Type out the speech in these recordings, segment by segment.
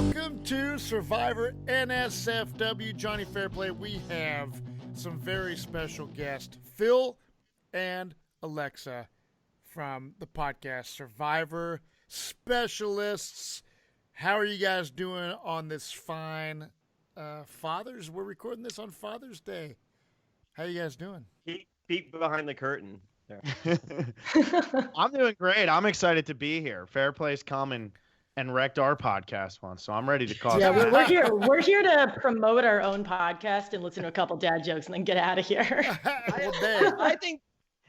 Welcome to Survivor NSFW. Jonny Fairplay. We have some very special guests, Phil and Alexa from the podcast Survivor Specialists. How are you guys doing on this fine Father's? We're recording this on Father's Day. How you guys doing? Peek behind the curtain. I'm doing great. I'm excited to be here. Fairplay's come and wrecked our podcast once, so I'm ready to cause. Yeah, we're here. We're here to promote our own podcast and listen to a couple dad jokes and then get out of here.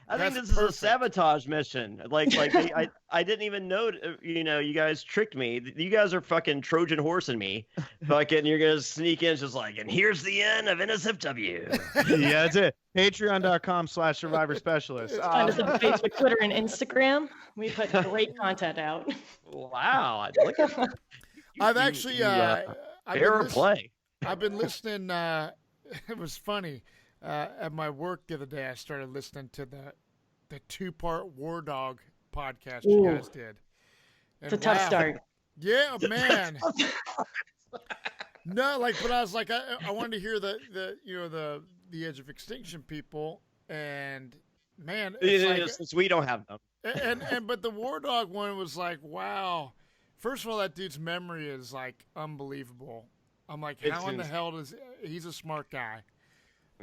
I think this is a sabotage mission. I didn't even know. You guys tricked me. You guys are fucking Trojan horsing me. Fucking, you're gonna sneak in just like, and here's the end of NSFW. Yeah, that's it. Patreon.com/Survivor Specialist. Find us on Facebook, Twitter, and Instagram. We put great content out. Wow, look at I've actually Fairplay. I've been listening. It was funny. At my work the other day, I started listening to the 2-part War Dog podcast you guys did. And it's a tough start. Yeah, man. No, but I was like, I wanted to hear the Edge of Extinction people, and man, it's since we don't have them. But the War Dog one was like, wow. First of all, that dude's memory is like unbelievable. I'm like, how in the hell does he's a smart guy?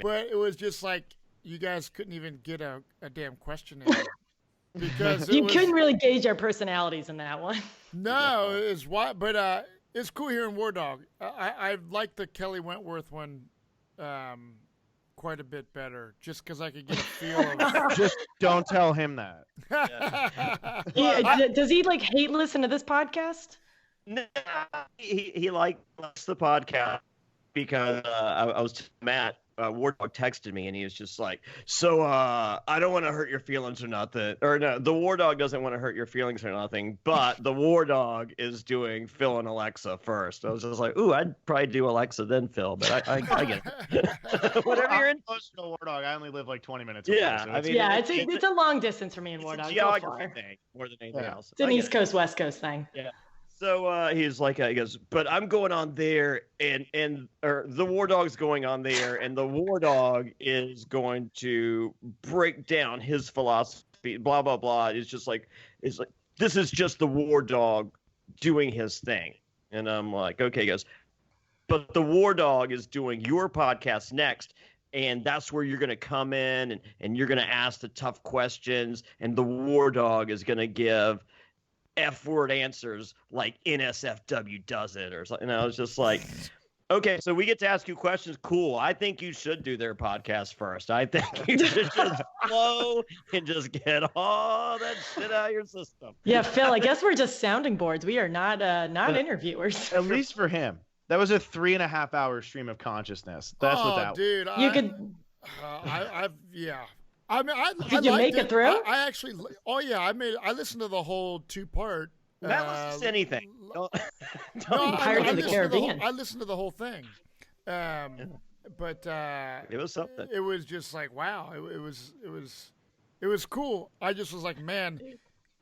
But it was just like you guys couldn't even get a damn question in because you couldn't really gauge our personalities in that one. No, it's why. But it's cool hearing War Dog. I like the Kelly Wentworth one quite a bit better, just because I could get a feel of. Just don't tell him that. Yeah, does he hate listen to this podcast? No, he likes the podcast because I was Matt. War Dog texted me and he was just like, so I don't want to hurt your feelings or nothing. Or no, the War Dog doesn't want to hurt your feelings or nothing, but the War Dog is doing Phil and Alexa first. I was just like, ooh, I'd probably do Alexa then Phil, but I get it. Whatever you're in. Close to War Dog. I only live 20 minutes away. Yeah, So it's a long distance for me and War Dog. It's a geography thing more than anything else. It's an East Coast, West Coast thing. Yeah. So he's like, he goes, but I'm going on there, or the War Dog's going on there, and the War Dog is going to break down his philosophy, blah blah blah. It's like this is just the War Dog doing his thing, and I'm like, okay, he goes, but the War Dog is doing your podcast next. And that's where you're going to come in and you're going to ask the tough questions, and the War Dog is going to give F-word answers like NSFW does it or something. And I was just like, okay, so we get to ask you questions. Cool. I think you should do their podcast first. I think you should just flow and just get all that shit out of your system. Yeah, Phil, I guess we're just sounding boards. We are not interviewers. At least for him. That was a 3.5-hour stream of consciousness. That's what that was. Dude, you could. Yeah. I mean, Did you make it through? I actually. Oh yeah, I listened to the whole 2-part. That was anything. Pirates of the Caribbean. I listened to the whole thing, but it was something. It was just like wow. It was cool. I just was like, man,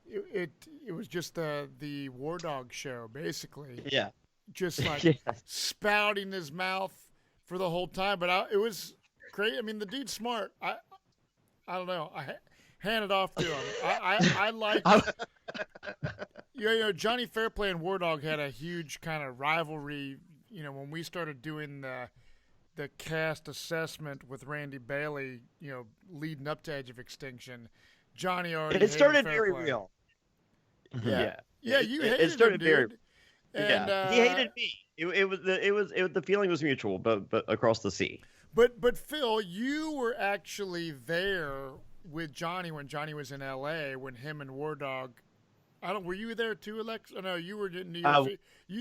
it was just the War Dog show basically. Yeah. Just like spouting his mouth for the whole time, but it was great. I mean, the dude's smart. I don't know. I hand it off to him. I like, Jonny Fairplay and War Dog had a huge kind of rivalry. When we started doing the cast assessment with Randy Bailey, leading up to Edge of Extinction, Jonny already. It started very real. Yeah. You hated it started him, dude. And he hated me. The feeling was mutual, but across the sea. But Phil, you were actually there with Jonny when Jonny was in L.A. when him and War Dog. Were you there too, Alexa? Oh, no, you were in New York.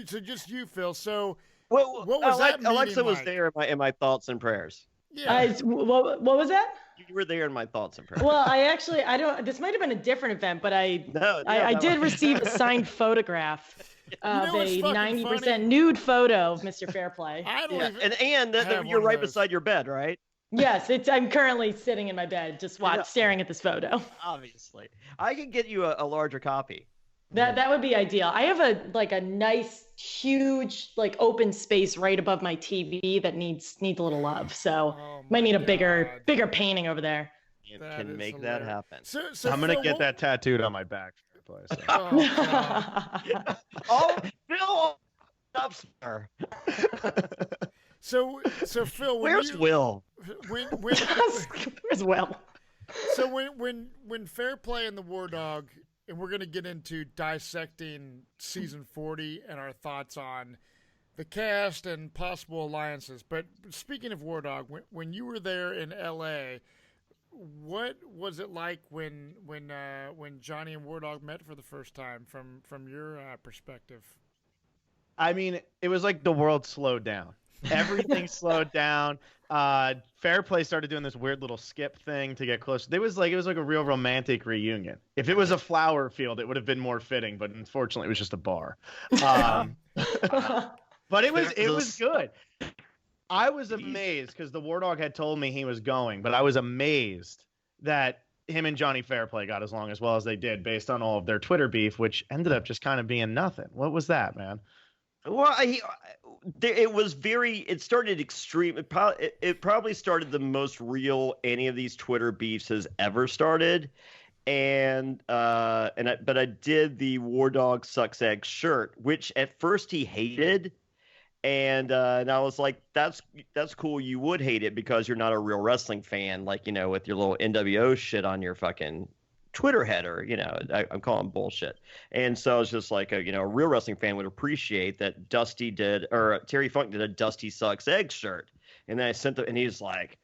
So just you, Phil. So what was that? Alexa was like? There in my thoughts and prayers. Yeah. What was that? You were there in my thoughts and prayers. Well, I don't. This might have been a different event, but I did receive a signed photograph of a 90% nude photo of Mr. Fairplay. And you're right beside your bed, right? Yes, I'm currently sitting in my bed, just staring at this photo. Obviously, I could get you a larger copy. That would be ideal. I have a nice, huge, open space right above my TV that needs a little love. So might need a bigger painting over there. You can make that happen. So I'm gonna get that tattooed on my back. Phil, up, sir. So Phil, where's Will? Where's Will? So when Fairplay and the War Dog, and we're going to get into dissecting season 40 and our thoughts on the cast and possible alliances. But speaking of War Dog, when you were there in LA, what was it like when Jonny and War Dog met for the first time from your perspective? I mean, it was like the world slowed down. Everything slowed down. Fairplay started doing this weird little skip thing to get closer. It was like a real romantic reunion. If it was a flower field, it would have been more fitting, but unfortunately, it was just a bar. But it was good. I was amazed because the War Dog had told me he was going, but I was amazed that him and Jonny Fairplay got as well as they did based on all of their Twitter beef, which ended up just kind of being nothing. What was that, man? Well, it started extreme. It probably started the most real any of these Twitter beefs has ever started. But I did the War Dog Sucks Egg shirt, which at first he hated. And I was like, that's cool. You would hate it because you're not a real wrestling fan, with your little NWO shit on your fucking Twitter header. I'm calling bullshit. And so I was just like, a real wrestling fan would appreciate that Terry Funk did a Dusty Sucks Egg shirt. And then I sent and he's like,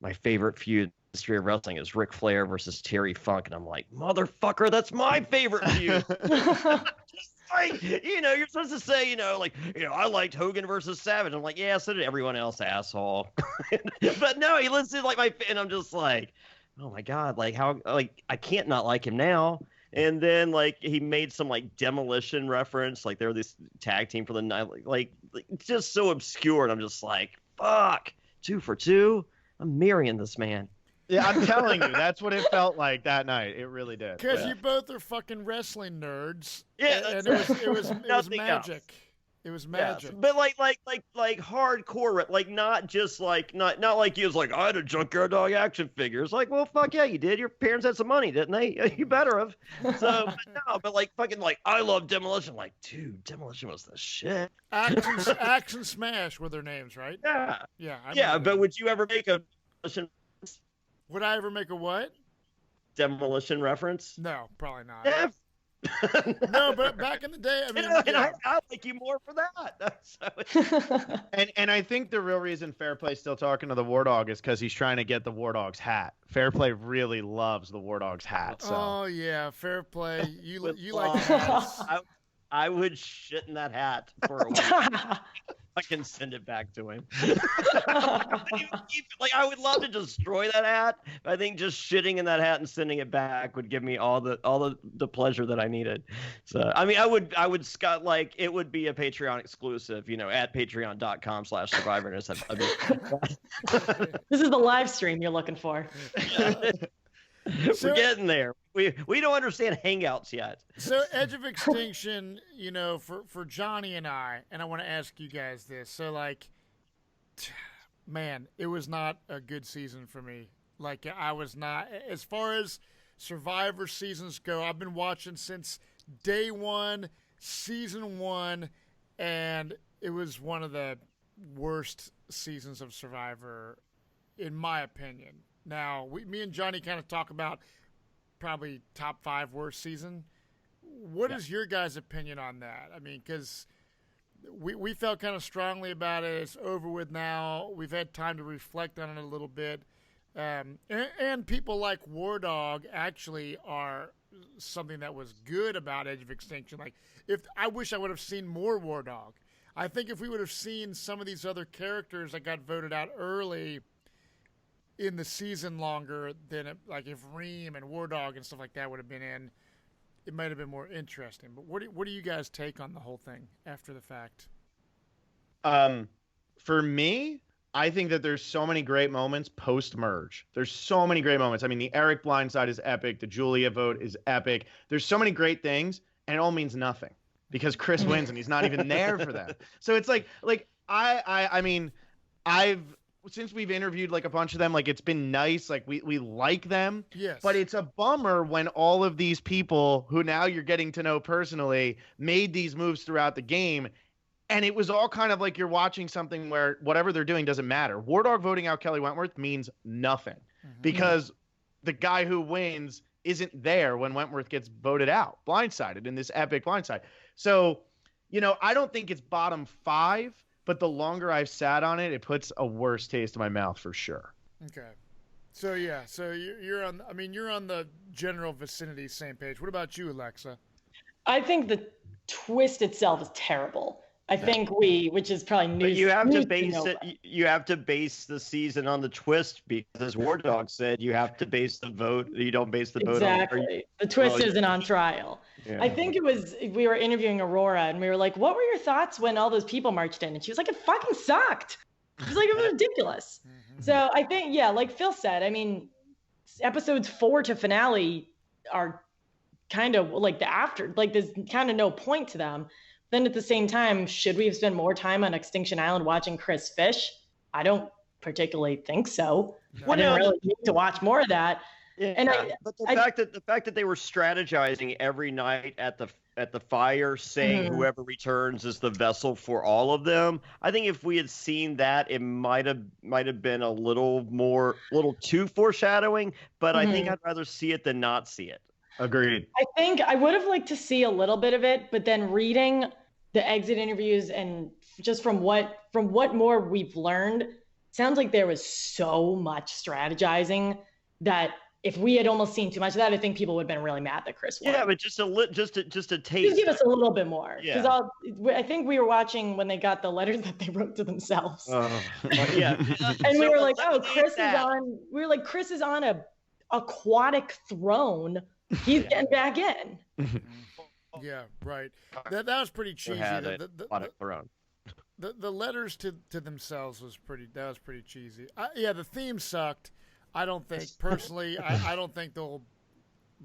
my favorite feud in the history of wrestling is Ric Flair versus Terry Funk. And I'm like, motherfucker, that's my favorite feud. You're supposed to say, I liked Hogan versus Savage. I'm like, yeah, so did everyone else, asshole. But no, he listed and I'm just like, oh my God, I can't not like him now. And then he made some demolition reference, they're this tag team for the night, just so obscure. And I'm just like, fuck, 2 for 2. I'm marrying this man. Yeah, I'm telling you, that's what it felt like that night. It really did. Because you both are fucking wrestling nerds. Yeah, and it was magic. Else. It was magic. Yes, but like hardcore, not just not like you was like, I had a Junkyard Dog action figure. It's like, well, fuck yeah, you did. Your parents had some money, didn't they? You better have. So, but fucking I love Demolition. Like, dude, Demolition was the shit. Action Smash were their names, right? Yeah. Yeah. But would you ever make a Demolition? Would I ever make a what? Demolition reference? No, probably not. Yeah. No, but back in the day, I like you more for that. And I think the real reason Fairplay's still talking to the War Dog is because he's trying to get the War Dog's hat. Fairplay really loves the War Dog's hat. So. Oh yeah, Fairplay, you like hats. I would shit in that hat for a week. I can send it back to him. I would love to destroy that hat. But I think just shitting in that hat and sending it back would give me all the pleasure that I needed. So I mean, I would it would be a Patreon exclusive, at patreon.com/Survivor NSFW. This is the live stream you're looking for. We're getting there. We don't understand Hangouts yet. So Edge of Extinction, for Jonny and I want to ask you guys this. So man, it was not a good season for me. I was not, as far as Survivor seasons go, I've been watching since day one, season 1, and it was one of the worst seasons of Survivor, in my opinion. Now, me and Jonny kind of talk about probably top 5 worst season. What is your guys' opinion on that? I mean, because we felt kind of strongly about it. It's over with now. We've had time to reflect on it a little bit. And people like War Dog actually are something that was good about Edge of Extinction. I wish I would have seen more War Dog. I think if we would have seen some of these other characters that got voted out early in the season longer than if Reem and War Dog and stuff like that would have been in, it might have been more interesting. But what do you guys take on the whole thing after the fact? For me, I think that there's so many great moments post-merge. There's so many great moments. I mean, the Eric blindside is epic. The Julia vote is epic. There's so many great things. and it all means nothing because Chris wins and he's not even there for them. So it's like I mean, since we've interviewed like a bunch of them, like it's been nice. Like we like them. Yes. But it's a bummer when all of these people who now you're getting to know personally made these moves throughout the game. And it was all kind of like you're watching something where whatever they're doing doesn't matter. War Dog voting out Kelly Wentworth means nothing because the guy who wins isn't there when Wentworth gets voted out, blindsided in this epic blindside. So, I don't think it's bottom 5. But the longer I've sat on it, it puts a worse taste in my mouth for sure. Okay. So you're on. I mean, you're on the general vicinity same page. What about you, Alexa? I think the twist itself is terrible. I think which is probably news. But you have to base it. You have to base the season on the twist because, as War Dog said, you have to base the vote. You don't base the vote exactly. The twist isn't on trial. Yeah. I think we were interviewing Aurora and we were like, "What were your thoughts when all those people marched in?" And she was like, "It fucking sucked." She was like, "It was ridiculous." So I think, like Phil said, I mean, episodes 4 to finale are kind of like there's kind of no point to them. Then at the same time, should we have spent more time on Extinction Island watching Chris fish? I don't particularly think so. I didn't really need to watch more of that. Yeah, and but the fact that they were strategizing every night at the fire, saying whoever returns is the vessel for all of them. I think if we had seen that, it might have been a little too foreshadowing. But I think I'd rather see it than not see it. Agreed. I think I would have liked to see a little bit of it, but then reading the exit interviews and just from what more we've learned, sounds like there was so much strategizing that if we had almost seen too much of that, I think people would have been really mad that Chris won. Yeah, but just a taste. Just give us a little bit more. Yeah. I think we were watching when they got the letters that they wrote to themselves. Yeah. And we were like, oh, Chris is on. We were like, Chris is on a aquatic throne. He's getting back in. Yeah, right. That was pretty cheesy. The letters to themselves was pretty cheesy. The theme sucked. I don't think personally. I don't think they'll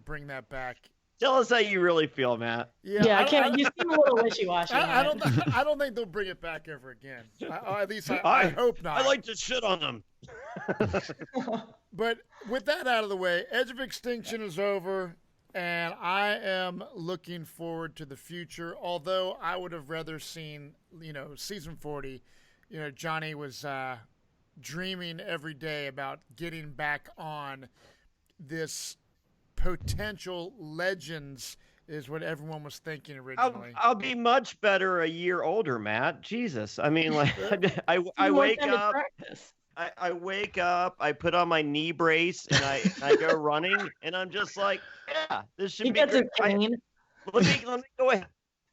bring that back. Tell us how you really feel, Matt. Yeah, I can't. You seem a little wishy-washy. I don't think they'll bring it back ever again. At least I hope not. I like to shit on them. But with that out of the way, Edge of Extinction is over, and I am looking forward to the future. Although I would have rather seen, season 40. Jonny was dreaming every day about getting back on this potential Legends is what everyone was thinking originally. I'll be much better a year older, Matt. Jesus. I mean, like, I wake up. I wake up, I put on my knee brace, and I go running, and I'm just like, yeah, this should be great. Let me go ahead.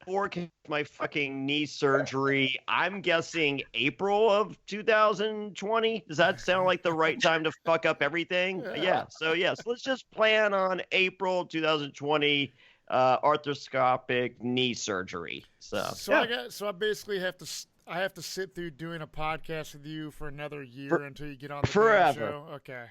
Forecast my fucking knee surgery. I'm guessing April of 2020. Does that sound like the right time to fuck up everything? Yeah. So yes, let's just plan on April 2020 arthroscopic knee surgery. So I basically have to sit through doing a podcast with you for another year until you get on the show. Okay.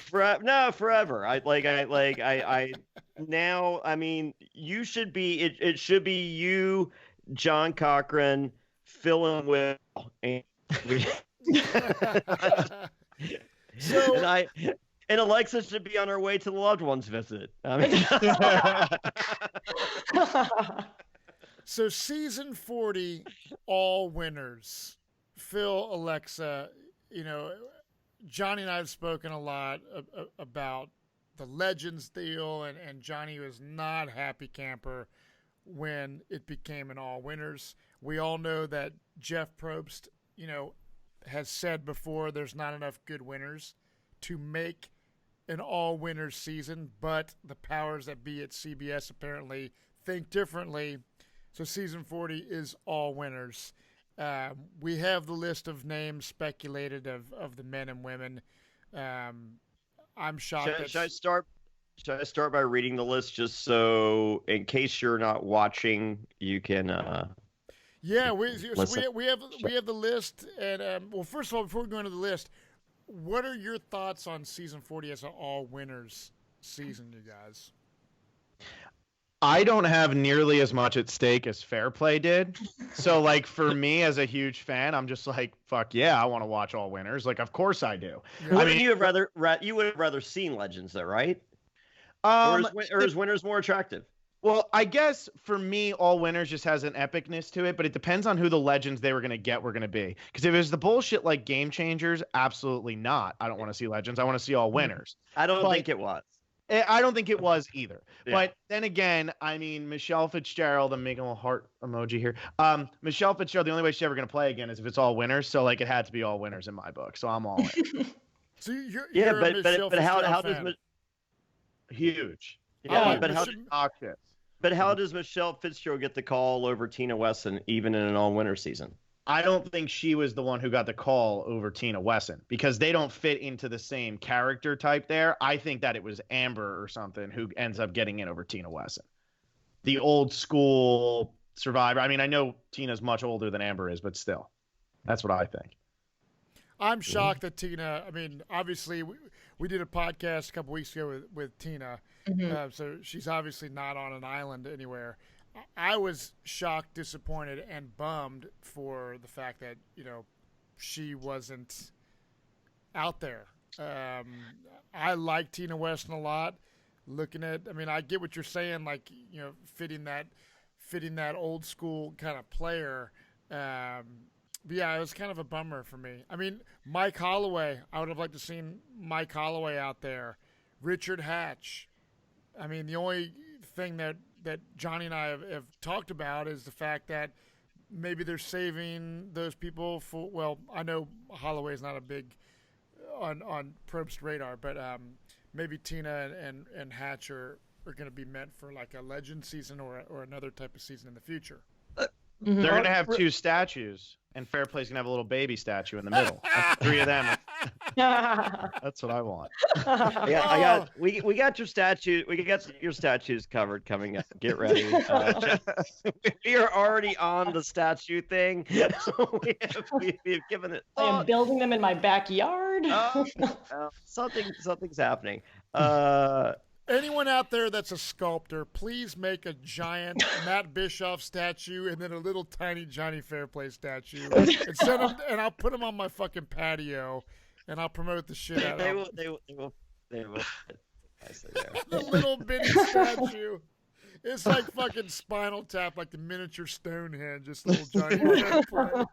Forever. I now. I mean, you should be. It should be you, John Cochran, Phil and Will, and and Alexa should be on her way to the loved ones visit. I mean. So season 40, all winners. Phil, Alexa, Jonny and I have spoken a lot about the Legends deal, and Jonny was not happy camper when it became an all winners. We all know that Jeff Probst, has said before there's not enough good winners to make an all winners season, but the powers that be at CBS apparently think differently. So season 40 is all winners. We have the list of names speculated of the men and women. I'm shocked. Should I start by reading the list just so, in case you're not watching, you can. Yeah, we have the list, and well, first of all, before we go into the list, what are your thoughts on season 40 as an all winners season, you guys? I don't have nearly as much at stake as Fairplay did. So, like, for me as a huge fan, I'm just like, fuck yeah, I want to watch all winners. Like, of course I do. Yeah. I mean, you would have rather seen Legends, though, right? um, Or is Winners more attractive? well, I guess for me, all winners just has an epicness to it, but it depends on who the legends they were going to get were going to be. Because if it was the bullshit like Game Changers, absolutely not. I don't want to see legends. I want to see all winners. I don't But- think it was. I don't think it was either. Yeah. But then again, I mean, Michelle Fitzgerald, I'm making a little heart emoji here. Michelle Fitzgerald, the only way she's ever going to play again is if it's all winners. So, like, it had to be all winners in my book. So I'm all in. So you're Yeah, a Michelle but how Fitzgerald does fan. Huge. yeah, Oh, but how Mich- Obnoxious. but how does Michelle Fitzgerald get the call over Tina Wesson even in an all-winner season? I don't think she was the one who got the call over Tina Wesson because they don't fit into the same character type there. I think that it was Amber or something who ends up getting in over Tina Wesson. The old school Survivor. I mean, I know Tina's much older than Amber is, but still. That's what I think. I'm shocked that Tina. I mean, obviously, we did a podcast a couple weeks ago with Tina, so she's obviously not on an island anywhere. I was shocked, disappointed, and bummed for the fact that she wasn't out there. I like Tina Weston a lot. I mean, I get what you're saying, like fitting that old school kind of player. But yeah, it was kind of a bummer for me. I mean, Mike Holloway, I would have liked to seen Mike Holloway out there. Richard Hatch. I mean, the only thing that Jonny and I have talked about is the fact that maybe they're saving those people for, well, I know Holloway's not a big on Probst's radar, but maybe Tina and Hatch are going to be meant for like a legend season or another type of season in the future. They're going to have two statues, and Fairplay's going to have a little baby statue in the middle. That's three of them. That's what I want. We got your statue. We got your statues covered coming up. Get ready. We are already on the statue thing. We've given it. I am building them in my backyard. Something's happening. Anyone out there that's a sculptor, please make a giant Matt Bischoff statue and then a little tiny Jonny Fairplay statue, and send them, and I'll put them on my fucking patio, and I'll promote the shit out of them. They will. I say there. The little bitty statue. It's like fucking Spinal Tap, like the miniature Stonehenge, just little Jonny Fairplay.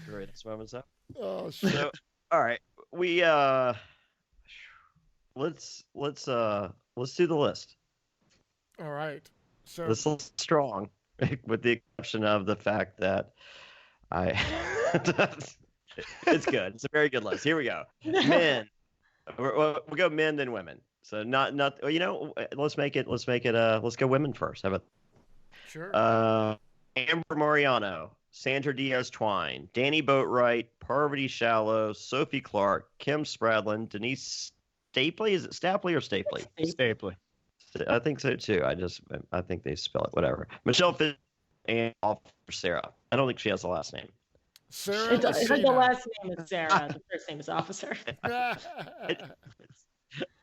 Greatest moments up. Oh shit! So, all right, we let's do the list. All right. So This looks strong, with the exception of the fact that it's good. It's a very good list. Here we go. Men. We'll go men then women. So not let's make it let's go women first. How about sure. Amber Mariano, Sandra Diaz-Twine, Danny Boatwright, Parvati Shallow, Sophie Clark, Kim Spradlin, Denise Stapley. Is it Stapley or Stapley? Stapley. I think so too. I think they spell it whatever. Michelle Fitz and Sarah. I don't think she has the last name. Sarah. The Messina. last name is Sarah. The first name is Officer.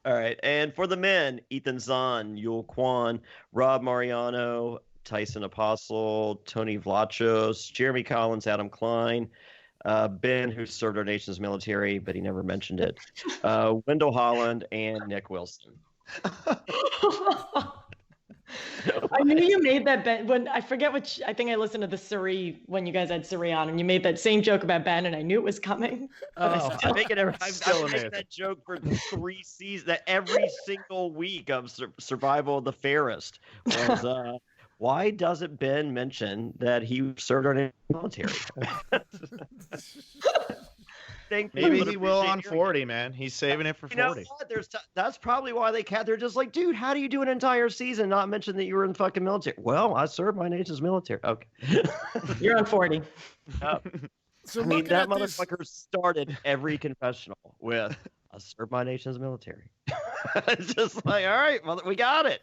All right, and for the men, Ethan Zahn, Yul Kwan, Rob Mariano, Tyson Apostle, Tony Vlachos, Jeremy Collins, Adam Klein, Ben, who served our nation's military, but he never mentioned it, Wendell Holland, and Nick Wilson. I knew you made that Ben when I forget which. I think I listened to the Suri when you guys had Suri on, and you made that same joke about Ben, and I knew it was coming. I'm making that joke for 3 seasons. That every single week of Survival of the Fairest was. Why doesn't Ben mention that he served our military? Maybe he will on 40, man. He's saving it for 40. You know what? That's probably why they're just like, dude, how do you do an entire season not mention that you were in the fucking military? Well, I served my nation's military. Okay. You're on 40. So I mean, that motherfucker started every confessional with, I served my nation's military. It's just like, all right, we got it.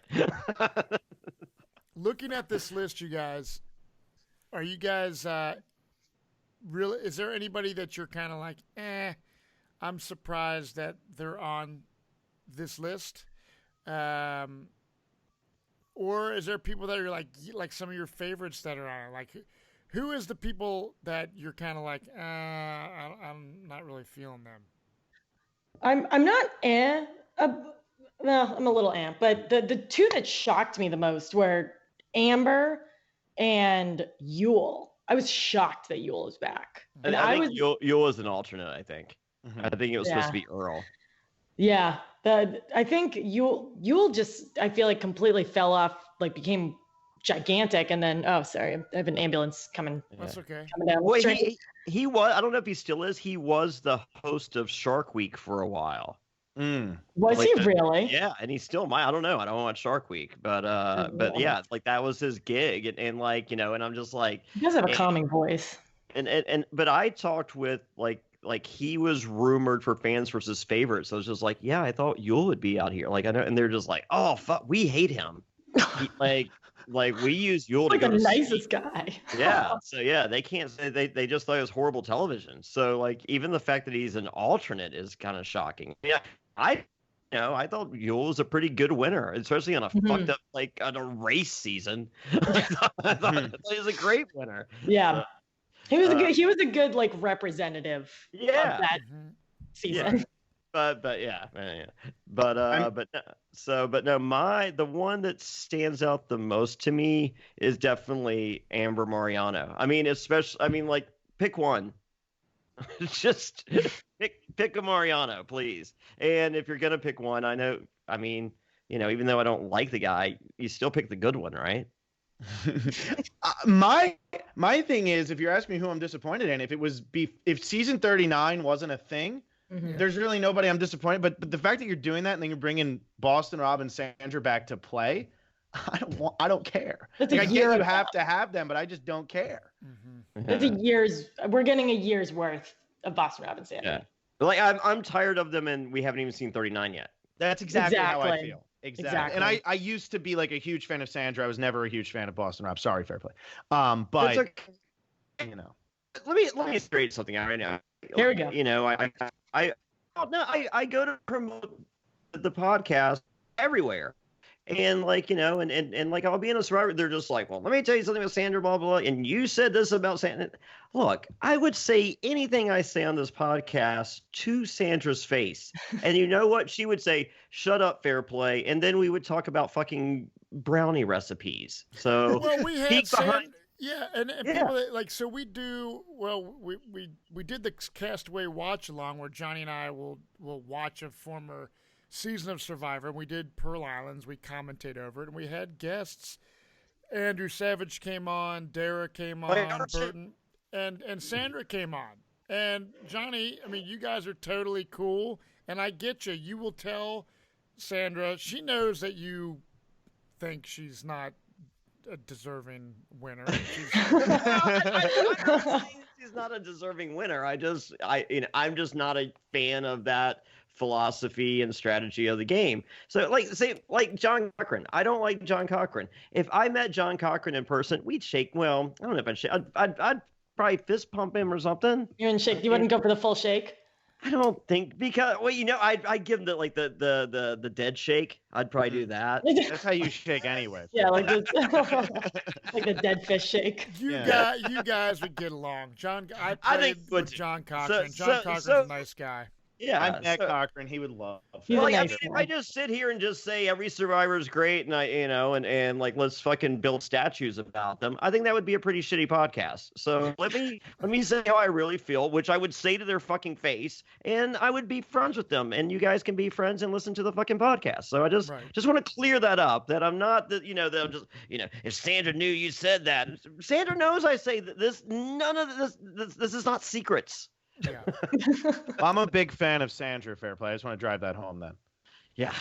Looking at this list, you guys, are you guys really? Is there anybody that you're kind of like, I'm surprised that they're on this list? or is there people that are like some of your favorites that are on it? Like, who is the people that you're kind of like, I'm not really feeling them? I'm not well, I'm a little but the two that shocked me the most were Amber and Yule. I was shocked that Yule is back. And I think Yule was an alternate, I think. Mm-hmm. I think it was supposed to be Earl. Yeah. I think Yule just, I feel like completely fell off, like became gigantic, and then sorry, I have an ambulance coming. That's okay. Coming down. Well, he was, I don't know if he still is, he was the host of Shark Week for a while. Was he really? Yeah, and he's still I don't know. I don't watch Shark Week, but yeah, like that was his gig, and like, and I'm just like, he does have a calming voice. But I talked with like he was rumored for fans versus favorites. So I was just like, yeah, I thought Yule would be out here. Like I know, and they're just like, oh fuck, we hate him. like we use Yule to go the nicest guy. Yeah. So yeah, they can't say they just thought it was horrible television. So like even the fact that he's an alternate is kind of shocking. Yeah. I thought Yule was a pretty good winner, especially on a fucked up, like on a race season. I thought he was a great winner. Yeah. He was a good like representative of that season. Yeah. But the one that stands out the most to me is definitely Amber Mariano. I mean, like pick one. Just pick a Mariano, please. And if you're gonna pick one, even though I don't like the guy, you still pick the good one, right? My thing is, if you're asking me who I'm disappointed in, if season 39 wasn't a thing, there's really nobody I'm disappointed. But the fact that you're doing that and then you're bringing Boston Rob and Sandra back to play, I don't care. Like, I get you have to have them, but I just don't care. We're getting a year's worth of Boston Rob and Sandra. Yeah. Like I'm tired of them, and we haven't even seen 39 yet. That's exactly how I feel. Exactly. And I used to be like a huge fan of Sandra. I was never a huge fan of Boston Rob. Sorry, Fairplay. But okay. Let me straighten something out right now. Here we go. I go to promote the podcast everywhere. And like, and like I'll be in a Survivor, they're just like, well, let me tell you something about Sandra, blah, blah, blah. And you said this about Sandra. Look, I would say anything I say on this podcast to Sandra's face. And you know what? She would say, shut up, Fairplay. And then we would talk about fucking brownie recipes. So well, we had and people that, like, so we do, well, we did the Castaway watch along where Jonny and I will watch a former season of Survivor, and we did Pearl Islands. We commentate over it, and we had guests. Andrew Savage came on, Dara came on, Burton, and Sandra came on. And Jonny, I mean, you guys are totally cool, and I get you. You will tell Sandra, she knows that you think she's not a deserving winner. She's not a deserving winner. I'm just not a fan of that philosophy and strategy of the game. So like John Cochran. I don't like John Cochran. If I met John Cochran in person, we'd shake. Well, I don't know if I'd shake. I'd probably fist pump him or something. You wouldn't shake. You wouldn't go for the full shake. I don't think, because I'd give him the dead shake. I'd probably do that. That's how you shake anyway. Yeah, like this, like the dead fish shake. You guys would get along. I think with John Cochran. John Cochran's a nice guy. Yeah, I'm Matt Cochran. He would love. If I just sit here and just say every Survivor is great, and and like let's fucking build statues about them, I think that would be a pretty shitty podcast. So let me say how I really feel, which I would say to their fucking face, and I would be friends with them, and you guys can be friends and listen to the fucking podcast. So I just want to clear that up, that I'm not that that I'm just if Sandra knew you said that, Sandra knows I say this. None of this is not secrets. Yeah. Well, I'm a big fan of Sandra, Fairplay. I just want to drive that home then. Yeah.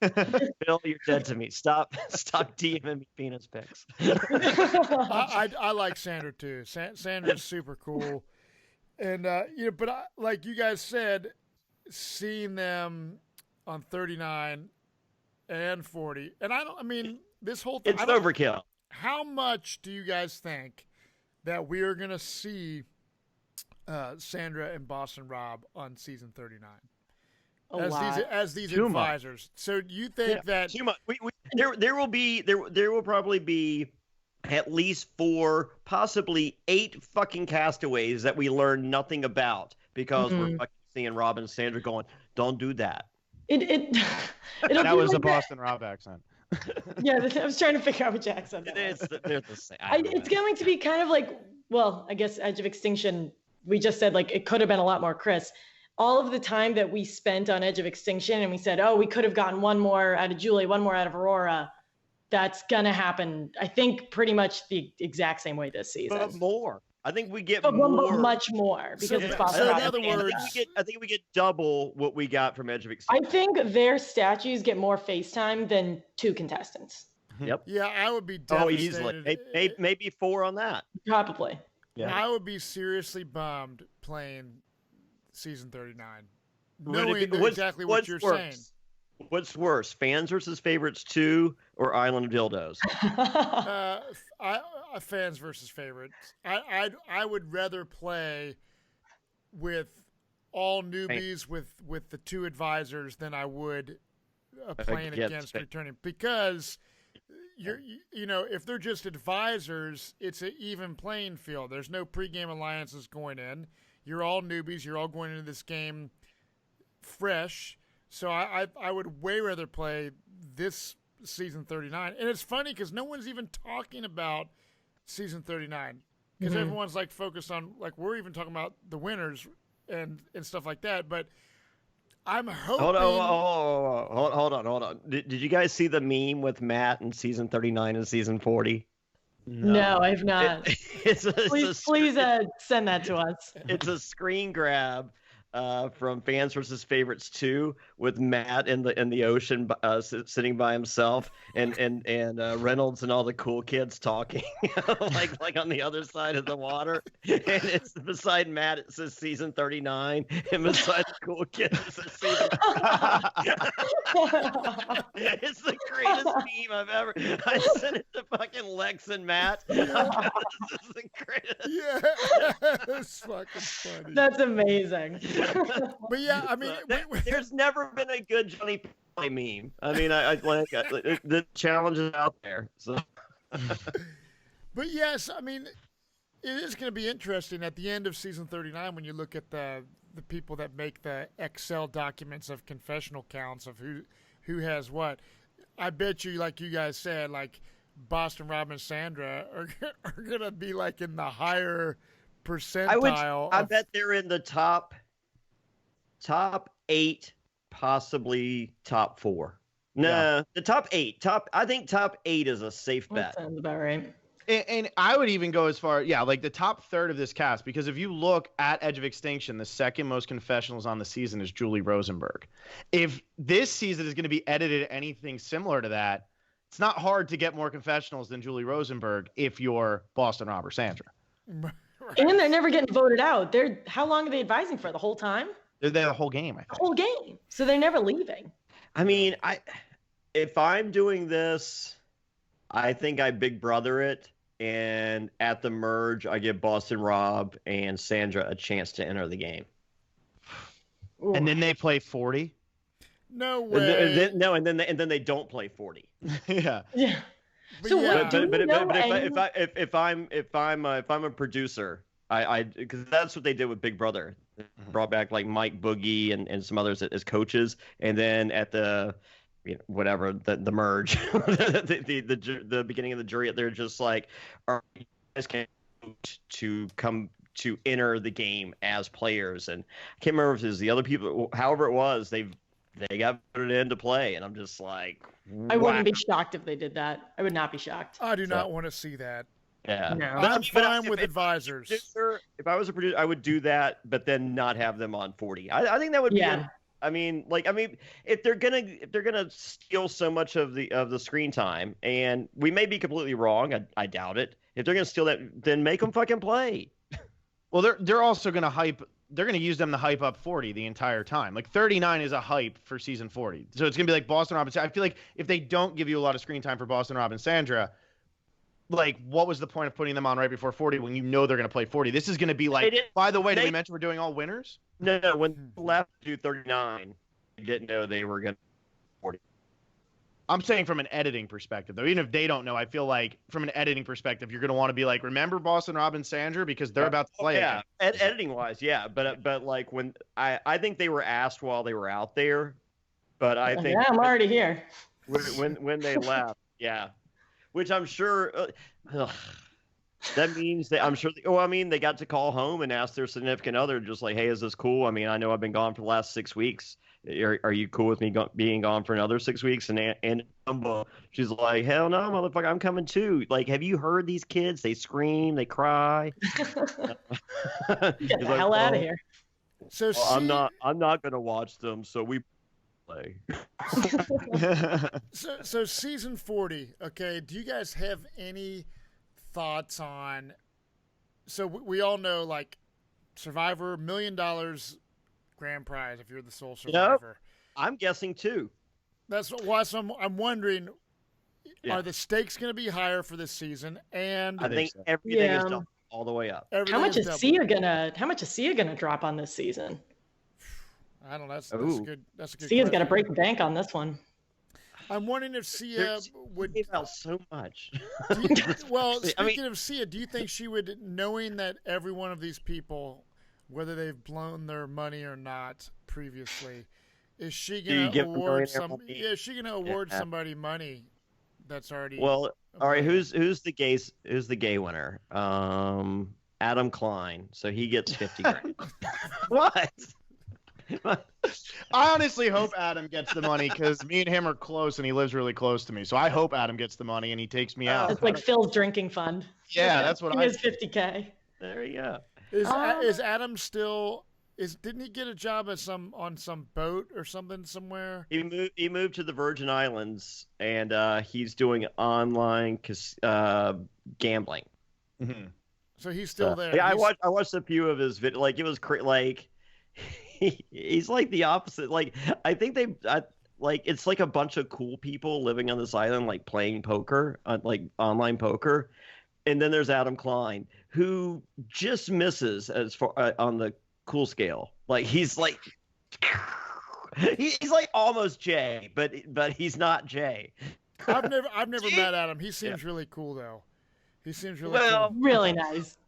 Bill, you're dead to me. Stop DMing me penis pics. I like Sandra too. Sandra's super cool. And but like you guys said, seeing them on 39 and 40, and this whole thing, it's overkill. How much do you guys think that we are gonna see Sandra and Boston Rob on season 39? a lot. As these Too advisors. Much. So you think that too much? There will probably be at least 4, possibly 8 fucking castaways that we learn nothing about because we're fucking seeing Rob and Sandra going, "Don't do that." That was a Boston Rob accent. Yeah, I was trying to figure out which accent that was. They're the same. It's going to be kind of like, well, I guess Edge of Extinction, we just said like it could have been a lot more Chris. All of the time that we spent on Edge of Extinction and we said, oh, we could have gotten one more out of Julie, one more out of Aurora. That's going to happen, I think, pretty much the exact same way this season. But more. I think we get but more. Much more. Because it's Boston. in other words, I think we get double what we got from Edge of Extinction. I think their statues get more FaceTime than 2 contestants. Yep. Yeah, I would be devastated. Easily. Maybe 4 on that. Probably. Yeah. I would be seriously bummed playing season 39, Would it be- knowing exactly what you're worse? saying. What's worse, Fans versus Favorites 2 or Island of Dildos? Fans versus favorites. I would rather play with all newbies with the 2 advisors than I would playing against returning, because if they're just advisors, it's an even playing field. There's no pregame alliances going in. You're all newbies. You're all going into this game fresh. So I would way rather play this season 39. And it's funny because no one's even talking about season 39 because everyone's like focused on, like, we're even talking about the winners and stuff like that. But I'm hoping. Hold on. Did you guys see the meme with Matt in season 39 and season 40? No, I have not. Please send that to us. It's a screen grab from Fans versus Favorites 2 with Matt in the ocean sitting by himself and Reynolds and all the cool kids talking like on the other side of the water, and it's beside Matt it says season 39 and beside the cool kids it says season 39. It's the greatest meme I've ever. I sent it to fucking Lex and Matt. This is the greatest. Yeah, that's fucking funny. That's amazing. But yeah, I mean, there's never been a good Jonny Fairplay meme. I mean, I the challenge is out there. So, but yes, I mean, it is going to be interesting at the end of season 39 when you look at the people that make the Excel documents of confessional counts of who has what. I bet you, like you guys said, like Boston Rob and Sandra are going to be like in the higher percentile. I bet they're in the top 8, possibly top 4. The top 8. I think top 8 is a safe bet. That sounds about right. And I would even go as far, like the top third of this cast, because if you look at Edge of Extinction, the second most confessionals on the season is Julie Rosenberg. If this season is going to be edited anything similar to that, it's not hard to get more confessionals than Julie Rosenberg if you're Boston Rob or Sandra. Right. And they're never getting voted out. How long are they advising for? The whole time? They're there the whole game, I think. The whole game. So they're never leaving. I mean, if I'm doing this, I think I Big Brother it, and at the merge, I give Boston Rob and Sandra a chance to enter the game. Ooh. And then they play 40? No way. And then they don't play 40. Yeah. Yeah. But So yeah. what, do we know if I'm a producer, because that's what they did with Big Brother. Brought back like Mike Boogie and some others as coaches, and then at the whatever the merge, the beginning of the jury, they're just like, are you guys can to come to enter the game as players, and I can't remember if it was the other people, however it was, they got voted in to play, and I'm just like, I wouldn't be shocked if they did that. I would not be shocked. I do not want to see that. Yeah, No. I'm fine with advisors. If I was a producer, I would do that, but then not have them on 40. I think that would be. I mean, if they're gonna steal so much of the screen time, and we may be completely wrong, I doubt it. If they're gonna steal that, then make them fucking play. Well, they're also gonna hype. They're gonna use them to hype up 40 the entire time. Like 39 is a hype for season 40, so it's gonna be like Boston Rob and Sandra. I feel like if they don't give you a lot of screen time for Boston Rob and Sandra, like, what was the point of putting them on right before 40 when you know they're going to play 40? This is going to be like, by the way, did we mention we're doing all winners? No. When left to do 39, didn't know they were going to. I'm saying from an editing perspective, though, even if they don't know, I feel like from an editing perspective, you're going to want to be like, remember Boston Rob and Sandra, because they're about to play. Yeah, editing wise, yeah, but like when I think they were asked while they were out there, but I think I'm already here. When they left, yeah, which I'm sure that means that I'm sure. They got to call home and ask their significant other, just like, hey, is this cool? I mean, I know I've been gone for the last 6 weeks. Are you cool with me being gone for another 6 weeks? And she's like, hell no, motherfucker, I'm coming too. Like, have you heard these kids? They scream, they cry. Get the hell out of here. So I'm not gonna watch them. So we play. So season 40. Okay, do you guys have any thoughts on? So we all know, like, Survivor, $1 million grand prize if you're the sole survivor. I'm guessing too. That's why. So I'm wondering, are the stakes going to be higher for this season? And I think everything is doubled all the way up. How much is Sia gonna drop on this season? I don't know. That's a good. Sia's got to break the bank on this one. I'm wondering if Sia would give out so much. Speaking of Sia, do you think she would, knowing that every one of these people, whether they've blown their money or not previously, is she going to award somebody money that's already? Well, all right. Who's the gay winner? Adam Klein. So he gets 50 grand. What? I honestly hope Adam gets the money, because me and him are close and he lives really close to me. So I hope Adam gets the money and he takes me out. It's like Phil's drinking fund. Yeah, that's what I. He has $50K. There you go. Is Adam still? Didn't he get a job on some boat or something somewhere? He moved to the Virgin Islands and he's doing online gambling. Mm-hmm. So he's still there. Yeah, I watched a few of his videos. Like, it was like he's like the opposite. Like, I think it's like a bunch of cool people living on this island, like playing poker, like online poker. And then there's Adam Klein, who just misses as far on the cool scale. Like, he's like almost Jay, but he's not Jay. I've never met Adam. He seems really cool though. He seems really cool. Really nice.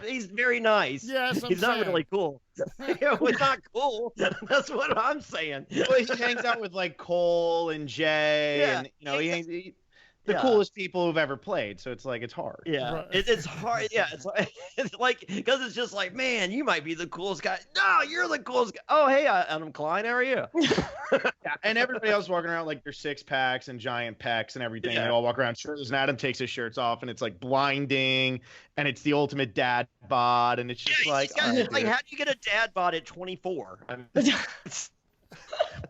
He's very nice. Yes, he's not really cool. He's not cool. That's what I'm saying. Well, he hangs out with like Cole and Jay, and he the coolest people who've ever played. So it's like, it's hard. Yeah, right. It's hard. Yeah, it's like because it's just like, man, you might be the coolest guy. No, you're the coolest guy. Oh, hey, Adam Klein, how are you? Yeah, and everybody else walking around like their 6-packs and giant pecs and everything. Yeah. They all walk around shirtless, and Adam takes his shirts off, and it's like blinding, and it's the ultimate dad bod, and it's just like, how do you get a dad bod at 24? I mean,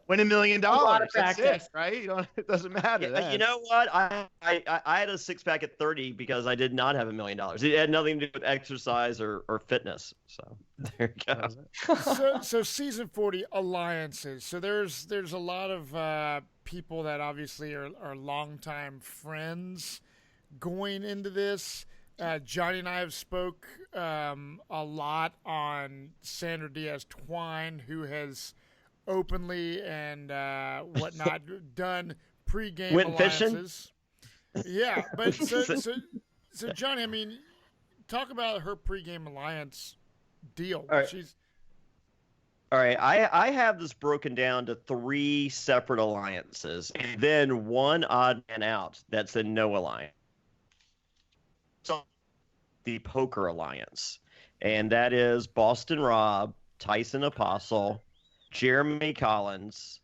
win $1 million. That's it, right? It doesn't matter. Yeah, you know what? I had a 6-pack at 30 because I did not have $1 million. It had nothing to do with exercise or fitness. So there you go. So season 40 alliances. So there's a lot of people that obviously are longtime friends going into this. Jonny and I have spoke a lot on Sandra Diaz Twine, who has openly and whatnot done pregame alliances. Fishing? Yeah, but so Jonny, I mean, talk about her pregame alliance deal. All right. I have this broken down to 3 separate alliances, and then one odd man out that's a no alliance. So the poker alliance, and that is Boston Rob, Tyson Apostle, Jeremy Collins,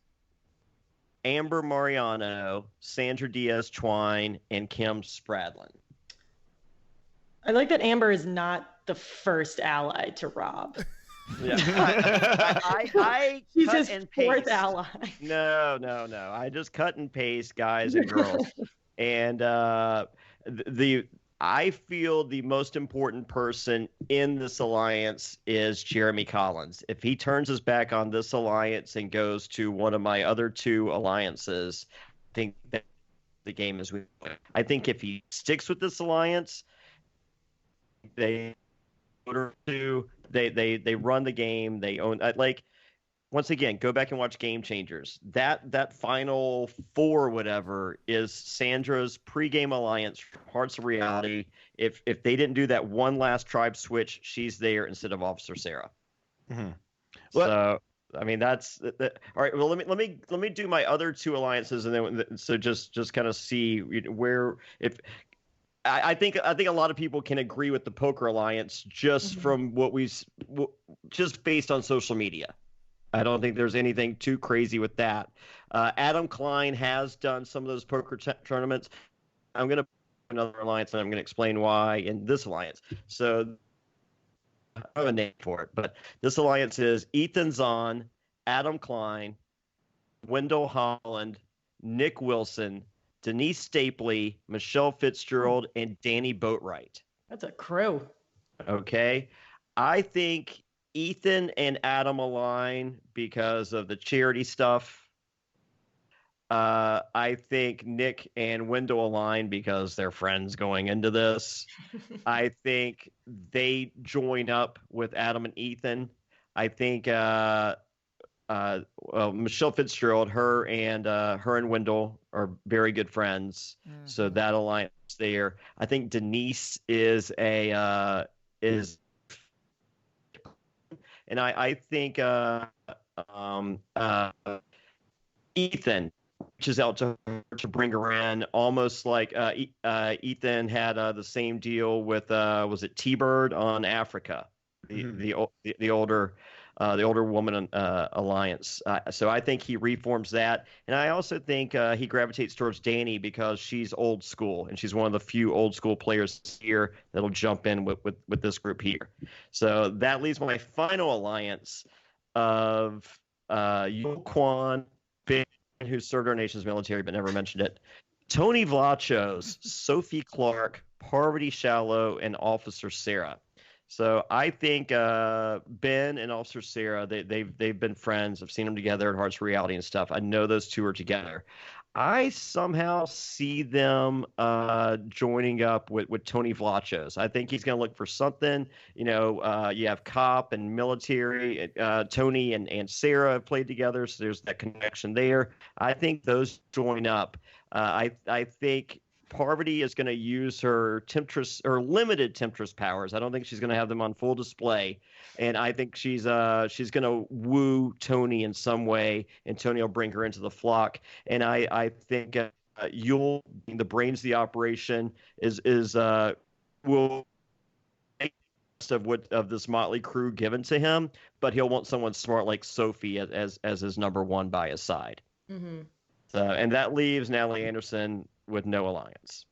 Amber Mariano, Sandra Diaz Twine, and Kim Spradlin. I like that Amber is not the first ally to Rob. Yeah, I She's cut his and fourth paste. ally. No. I just cut and paste guys and girls, and I feel the most important person in this alliance is Jeremy Collins. If he turns his back on this alliance and goes to one of my other 2 alliances, I think that the game is weak. I think if he sticks with this alliance, they run the game. They own, like, once again, go back and watch Game Changers. That final 4, whatever, is Sandra's pregame alliance, Hearts of Reality. If they didn't do that one last tribe switch, she's there instead of Officer Sarah. Mm-hmm. So I mean, that's all right. Well, let me do my other 2 alliances, and then so just kind of see where if. I think a lot of people can agree with the poker alliance just from just based on social media. I don't think there's anything too crazy with that. Adam Klein has done some of those poker tournaments. I'm going to another alliance, and I'm going to explain why in this alliance. So I have a name for it, but this alliance is Ethan Zahn, Adam Klein, Wendell Holland, Nick Wilson, Denise Stapley, Michelle Fitzgerald, and Danny Boatwright. That's a crew. Okay. I think Ethan and Adam align because of the charity stuff. I think Nick and Wendell align because they're friends going into this. I think they join up with Adam and Ethan. I think Michelle Fitzgerald, her and Wendell are very good friends. Mm-hmm. So that alliance there. I think Denise is and I think Ethan reaches out to her to bring her in, almost like Ethan had the same deal with was it T-Bird on Africa, the older woman alliance. So I think he reforms that. And I also think he gravitates towards Danny because she's old school, and she's one of the few old school players here that'll jump in with this group here. So that leaves my final alliance of Yul Kwan, Ben, who served our nation's military but never mentioned it, Tony Vlachos, Sophie Clark, Parvati Shallow, and Officer Sarah. So I think Ben and Officer Sarah, they've been friends. I've seen them together at Hearts of Reality and stuff. I know those 2 are together. I somehow see them joining up with Tony Vlachos. I think he's going to look for something. You have cop and military. Tony and Sarah have played together, so there's that connection there. I think those join up. I think Parvati is going to use her temptress or limited temptress powers. I don't think she's going to have them on full display, and I think she's going to woo Tony in some way, and Tony will bring her into the flock. And I think Yul, being the brains of the operation, will make of this motley crew given to him, but he'll want someone smart like Sophie as his number 1 by his side. Mm-hmm. So, and that leaves Natalie Anderson with no alliance.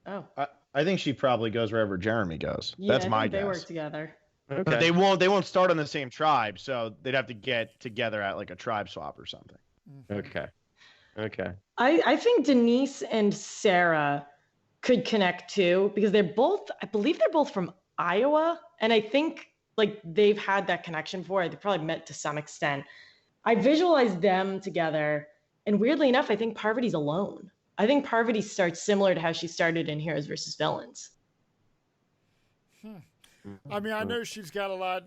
Oh, I think she probably goes wherever Jeremy goes. Yeah, that's my guess. They work together. Okay. But they won't start on the same tribe, so they'd have to get together at like a tribe swap or something. Okay. I think Denise and Sarah could connect too, because I believe they're both from Iowa, and I think like they've had that connection before. They probably met to some extent. I visualize them together, and weirdly enough, I think Parvati's alone. I think Parvati starts similar to how she started in Heroes versus Villains. I mean, I know she's got a lot,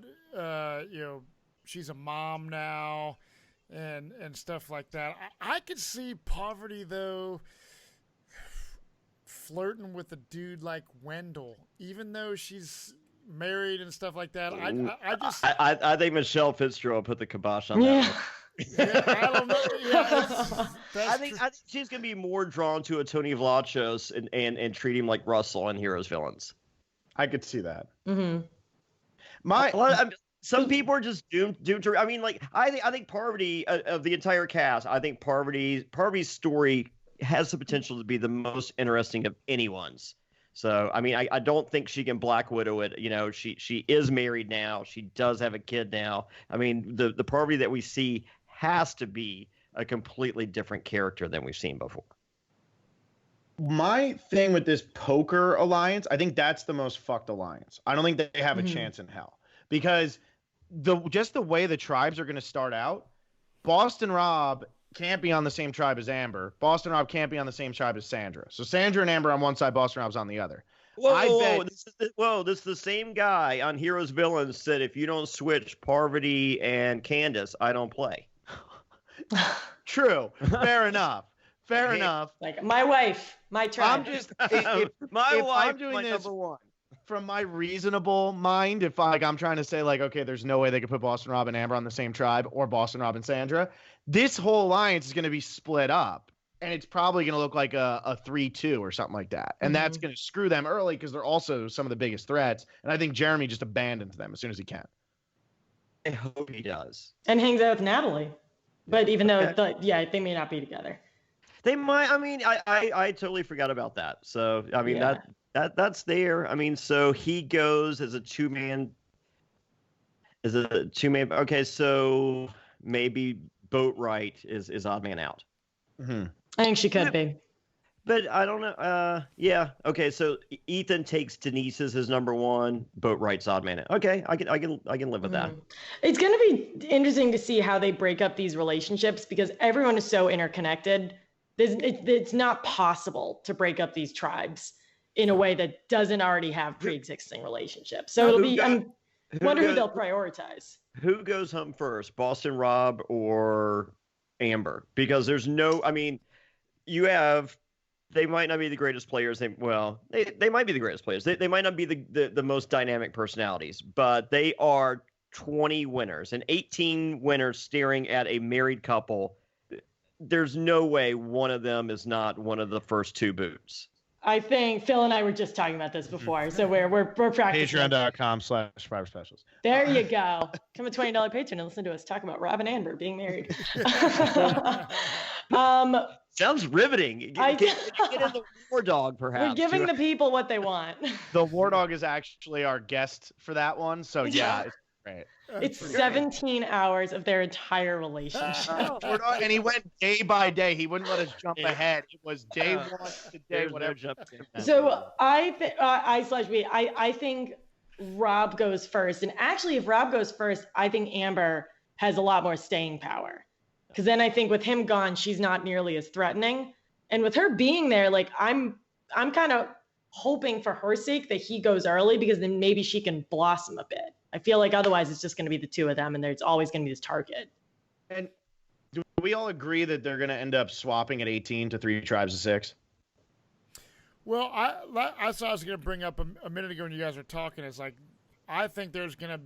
she's a mom now and stuff like that. I could see Parvati, though, flirting with a dude like Wendell, even though she's married and stuff like that. I think Michelle Fitzgerald put the kibosh on that one. Yeah, I don't know. Yeah, I think she's gonna be more drawn to a Tony Vlachos and treat him like Russell in Heroes Villains. I could see that. Mm-hmm. Some people are just doomed to. I mean, like I think Parvati of the entire cast. I think Parvati's story has the potential to be the most interesting of anyone's. So, I mean, I don't think she can Black Widow it. She is married now. She does have a kid now. I mean, the Parvati that we see has to be a completely different character than we've seen before. My thing with this poker alliance, I think that's the most fucked alliance. I don't think they have a chance in hell, because just the way the tribes are going to start out, Boston Rob can't be on the same tribe as Amber. Boston Rob can't be on the same tribe as Sandra. So Sandra and Amber on one side, Boston Rob's on the other. This is the same guy on Heroes Villains said if you don't switch Parvati and Candace, I don't play. True. Fair enough. Fair enough. Like my wife, my tribe. I'm just if I'm doing my this number one. from my reasonable mind, if I'm trying to say like, okay, there's no way they could put Boston Rob and Amber on the same tribe or Boston Rob and Sandra, this whole alliance is going to be split up. And it's probably going to look like a 3-2 or something like that. And that's going to screw them early because they're also some of the biggest threats. And I think Jeremy just abandons them as soon as he can. I hope he does. And hangs out with Natalie. But even though, they may not be together. They might. I mean, I totally forgot about that. So, I mean, that's there. I mean, so he goes as a two-man. Okay, so maybe Boatwright is odd man out. Mm-hmm. I think she could be. But I don't know. Yeah. Okay. So Ethan takes Denise as his number one. Boatwright's odd man. Okay. I can live with that. It's going to be interesting to see how they break up these relationships because everyone is so interconnected. It's not possible to break up these tribes in a way that doesn't already have pre-existing relationships. So it'll be. I wonder who they'll prioritize. Who goes home first, Boston Rob or Amber? Because there's no. I mean, they might not be the greatest players. They might be the greatest players. They might not be the most dynamic personalities, but they are 20 winners and 18 winners staring at a married couple. There's no way one of them is not one of the first two boots. I think Phil and I were just talking about this before, so we're practicing. Patreon.com/Survivor Specials. There you go. Become a $20 patron and listen to us talk about Rob and Amber being married. Sounds riveting. Get in the War Dog, perhaps. We're giving the people what they want. The War Dog is actually our guest for that one, so yeah, it's great. It's 17 hours of their entire relationship. And he went day by day. He wouldn't let us jump ahead. It was day one to day whatever. So I think Rob goes first. And actually, if Rob goes first, I think Amber has a lot more staying power. Because then I think with him gone, she's not nearly as threatening. And with her being there, like I'm kind of hoping for her sake that he goes early because then maybe she can blossom a bit. I feel like otherwise it's just going to be the two of them and there's always going to be this target. And do we all agree that they're going to end up swapping at 18 to 3 tribes of 6? Well, I was going to bring up a minute ago when you guys were talking. It's like I think they're going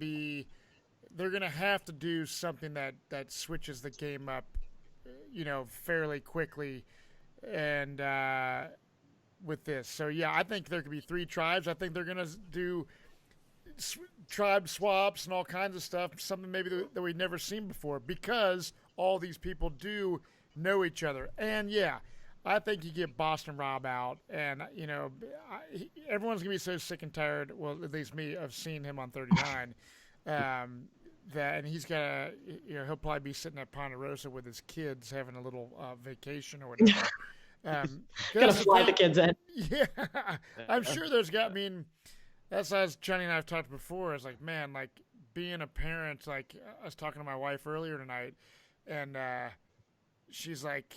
to have to do something that switches the game up, fairly quickly, and with this. So yeah, I think there could be 3 tribes. I think they're going to do tribe swaps and all kinds of stuff, something maybe that we've never seen before because all these people do know each other. And yeah, I think you get Boston Rob out and everyone's gonna be so sick and tired, well at least me, of seeing him on 39 and he's got he'll probably be sitting at Ponderosa with his kids having a little vacation or whatever. Gonna fly the kids in. Yeah, I'm sure that's as Jonny and I have talked before. It's like, man, like being a parent. Like I was talking to my wife earlier tonight, and she's like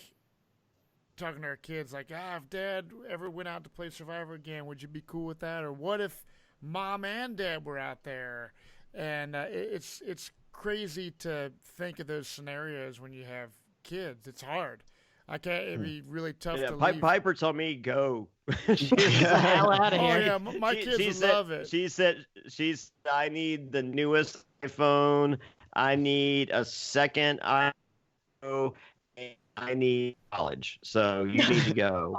talking to her kids, like, if Dad ever went out to play Survivor again, would you be cool with that? Or what if Mom and Dad were out there? And it's crazy to think of those scenarios when you have kids. It's hard. It'd be really tough to leave. Piper told me go. Get the hell out of here. Oh yeah, my kids love it. She said, I need the newest iPhone. I need a second iPhone. I need college. So you need to go.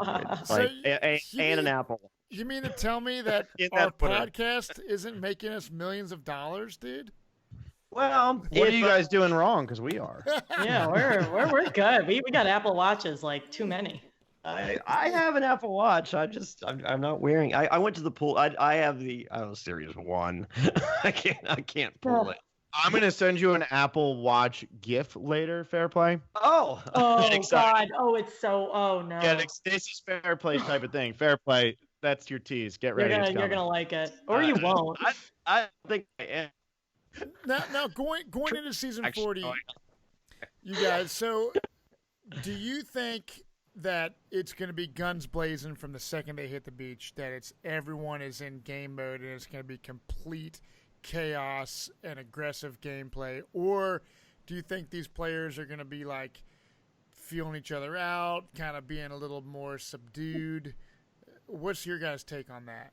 And an Apple. You mean to tell me that our podcast isn't making us millions of dollars, dude? Well, what are you guys doing wrong? Because we are. Yeah, we're good. We got Apple Watches, like too many. I have an Apple Watch. I'm not wearing. I went to the pool. I have the Series 1. I can't pull it. I'm gonna send you an Apple Watch GIF later. Fairplay. Oh God. Oh, it's so. Oh no. Yeah, this is Fairplay type of thing. Fairplay. That's your tease. Get ready. You're gonna like it, or you won't. I think I am. Now going into season 40, you guys. So, do you think that it's going to be guns blazing from the second they hit the beach, that everyone is in game mode and it's going to be complete chaos and aggressive gameplay? Or do you think these players are going to be like feeling each other out, kind of being a little more subdued? What's your guys' take on that?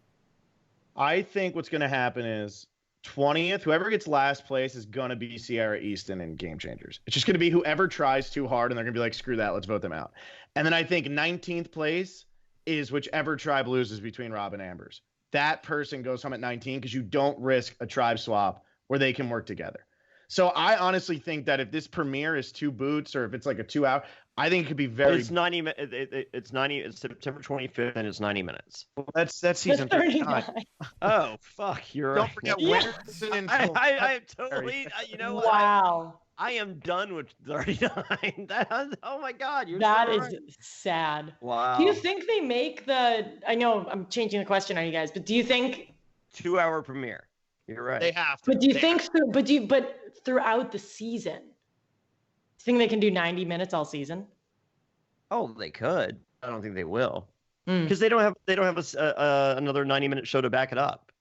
I think what's going to happen is 20th, whoever gets last place is going to be Sierra Easton in Game Changers. It's just going to be whoever tries too hard, and they're going to be like, screw that, let's vote them out. And then I think 19th place is whichever tribe loses between Rob and Amber's. That person goes home at 19 because you don't risk a tribe swap where they can work together. So I honestly think that if this premiere is 2 boots or if it's like a 2 hour, I think it could be very. It's 90 minutes. It's 90. It's September 25th, and it's 90 minutes. That's season 39. Oh fuck! You're Don't right. forget Yeah. winter. I totally. You know what? Wow. I am done with 39. Oh my god, That so is right. sad. Wow. Do you think they make I know I'm changing the question on you guys, but do you think 2-hour premiere? You're right. They have to. But do you think but throughout the season? Do you think they can do 90 minutes all season? Oh, they could. I don't think they will Mm. because they don't have another 90-minute show to back it up.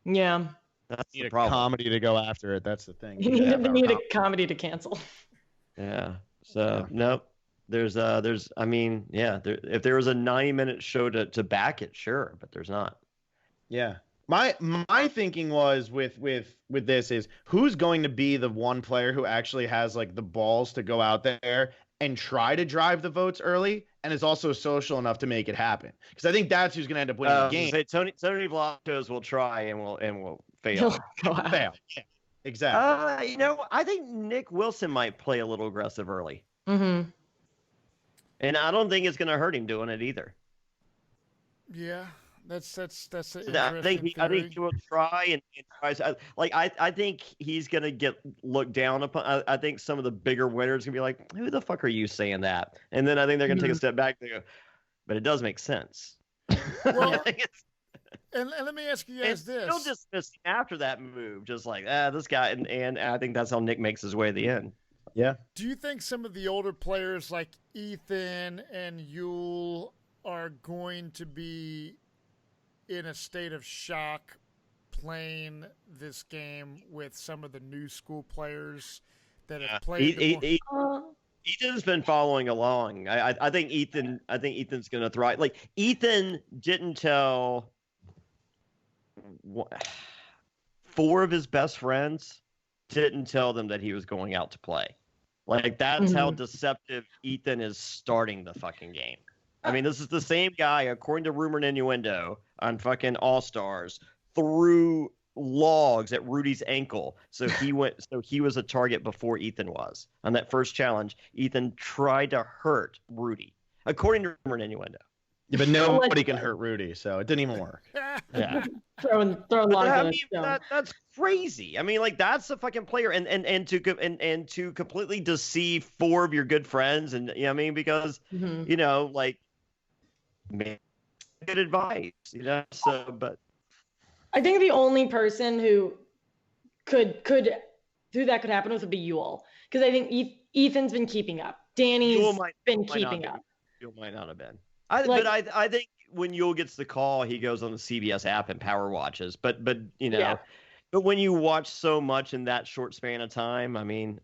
Yeah. That's Need the a problem. comedy to go after it. That's the thing. They need a comedy to cancel. Yeah. So nope. There's I mean, yeah. If there was a 90-minute show to back it, sure, but there's not. Yeah. My thinking was with this is who's going to be the one player who actually has like the balls to go out there and try to drive the votes early and is also social enough to make it happen. Because I think that's who's going to end up winning the game. Tony Vlachos will try and will fail. Go out. Fail. Yeah, exactly. I think Nick Wilson might play a little aggressive early. Mm-hmm. And I don't think it's going to hurt him doing it either. Yeah, that's an I think interesting he will try and tries. I think he's going to get looked down upon. I think some of the bigger winners going to be like, "Who the fuck are you saying that?" And then I think they're going to take a step back and go, "But it does make sense." Well, and let me ask you guys this. Still just missing after that move, just like this guy, and I think that's how Nick makes his way to the end. Yeah. Do you think some of the older players like Ethan and Yule are going to be in a state of shock playing this game with some of the new school players that have played? Ethan's been following along. I think Ethan's going to thrive. Like Ethan didn't tell 4 of his best friends didn't tell them that he was going out to play. Like that's how deceptive Ethan is starting the fucking game. I mean, this is the same guy, according to rumor and innuendo, on fucking All Stars, threw logs at Rudy's ankle. So he was a target before Ethan was. On that first challenge, Ethan tried to hurt Rudy, according to rumor and innuendo. Yeah, but nobody can hurt Rudy, so it didn't even work. Yeah. throwing logs That's crazy. I mean, like that's a fucking player, and to completely deceive 4 of your good friends, and you know what I mean, because like good advice, So, but I think the only person who could happen with would be Yule, because I think Ethan's been keeping up. Danny's been keeping up. Yule might not have been. But I think when Yule gets the call, he goes on the CBS app and power watches. But but when you watch so much in that short span of time, I mean,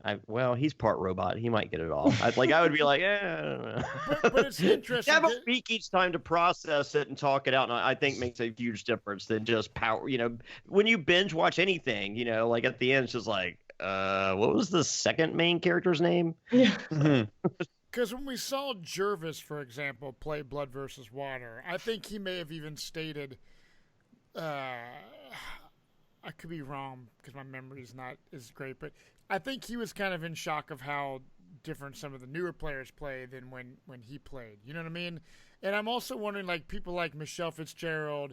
he's part robot. He might get it all. I would be like, I don't know. But it's interesting. Have a week each time to process it and talk it out, and I think makes a huge difference than just power. When you binge watch anything, like at the end, it's just like, what was the second main character's name? Yeah. Because when we saw Jervis, for example, play Blood versus Water, I think he may have even stated, I could be wrong because my memory is not as great, but I think he was kind of in shock of how different some of the newer players play than when he played. You know what I mean? And I'm also wondering, like, people like Michelle Fitzgerald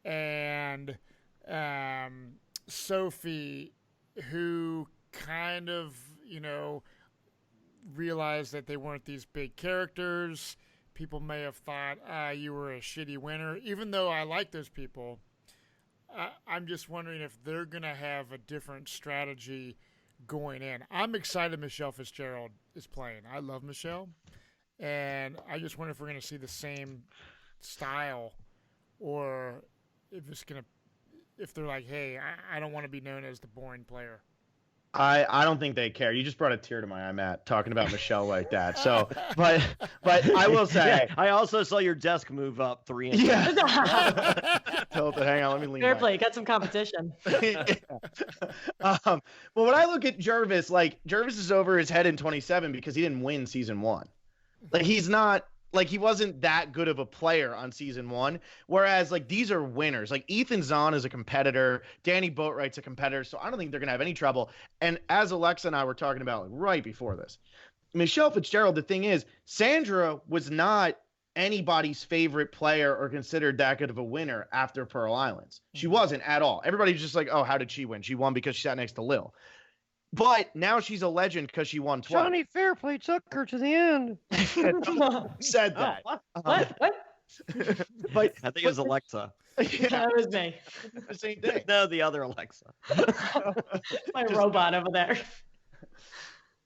and Sophie, who kind of, realized that they weren't these big characters. People may have thought, you were a shitty winner. Even though I like those people, I'm just wondering if they're going to have a different strategy going in. I'm excited Michelle Fitzgerald is playing. I love Michelle. And I just wonder if we're going to see the same style, or if they're like, hey, I don't want to be known as the boring player. I don't think they care. You just brought a tear to my eye, Matt, talking about Michelle like that. So, but I will say, I also saw your desk move up 3 inches. Yeah. Tilted. Hang on, let me lean back. Fairplay, got some competition. Well, when I look at Jervis, like Jervis is over his head in 27 because he didn't win season 1. Like he's not. Like, he wasn't that good of a player on season 1, whereas, like, these are winners. Like, Ethan Zahn is a competitor. Danny Boatwright's a competitor, so I don't think they're going to have any trouble. And as Alexa and I were talking about, like, right before this, Michelle Fitzgerald, the thing is, Sandra was not anybody's favorite player or considered that good of a winner after Pearl Islands. She wasn't at all. Everybody was just like, oh, how did she win? She won because she sat next to Lil. But now she's a legend because she won twice. Johnny Fairplay took her to the end. Said that. What? But I think it was Alexa. yeah, That was me. the same thing. No, the other Alexa. My robot over there.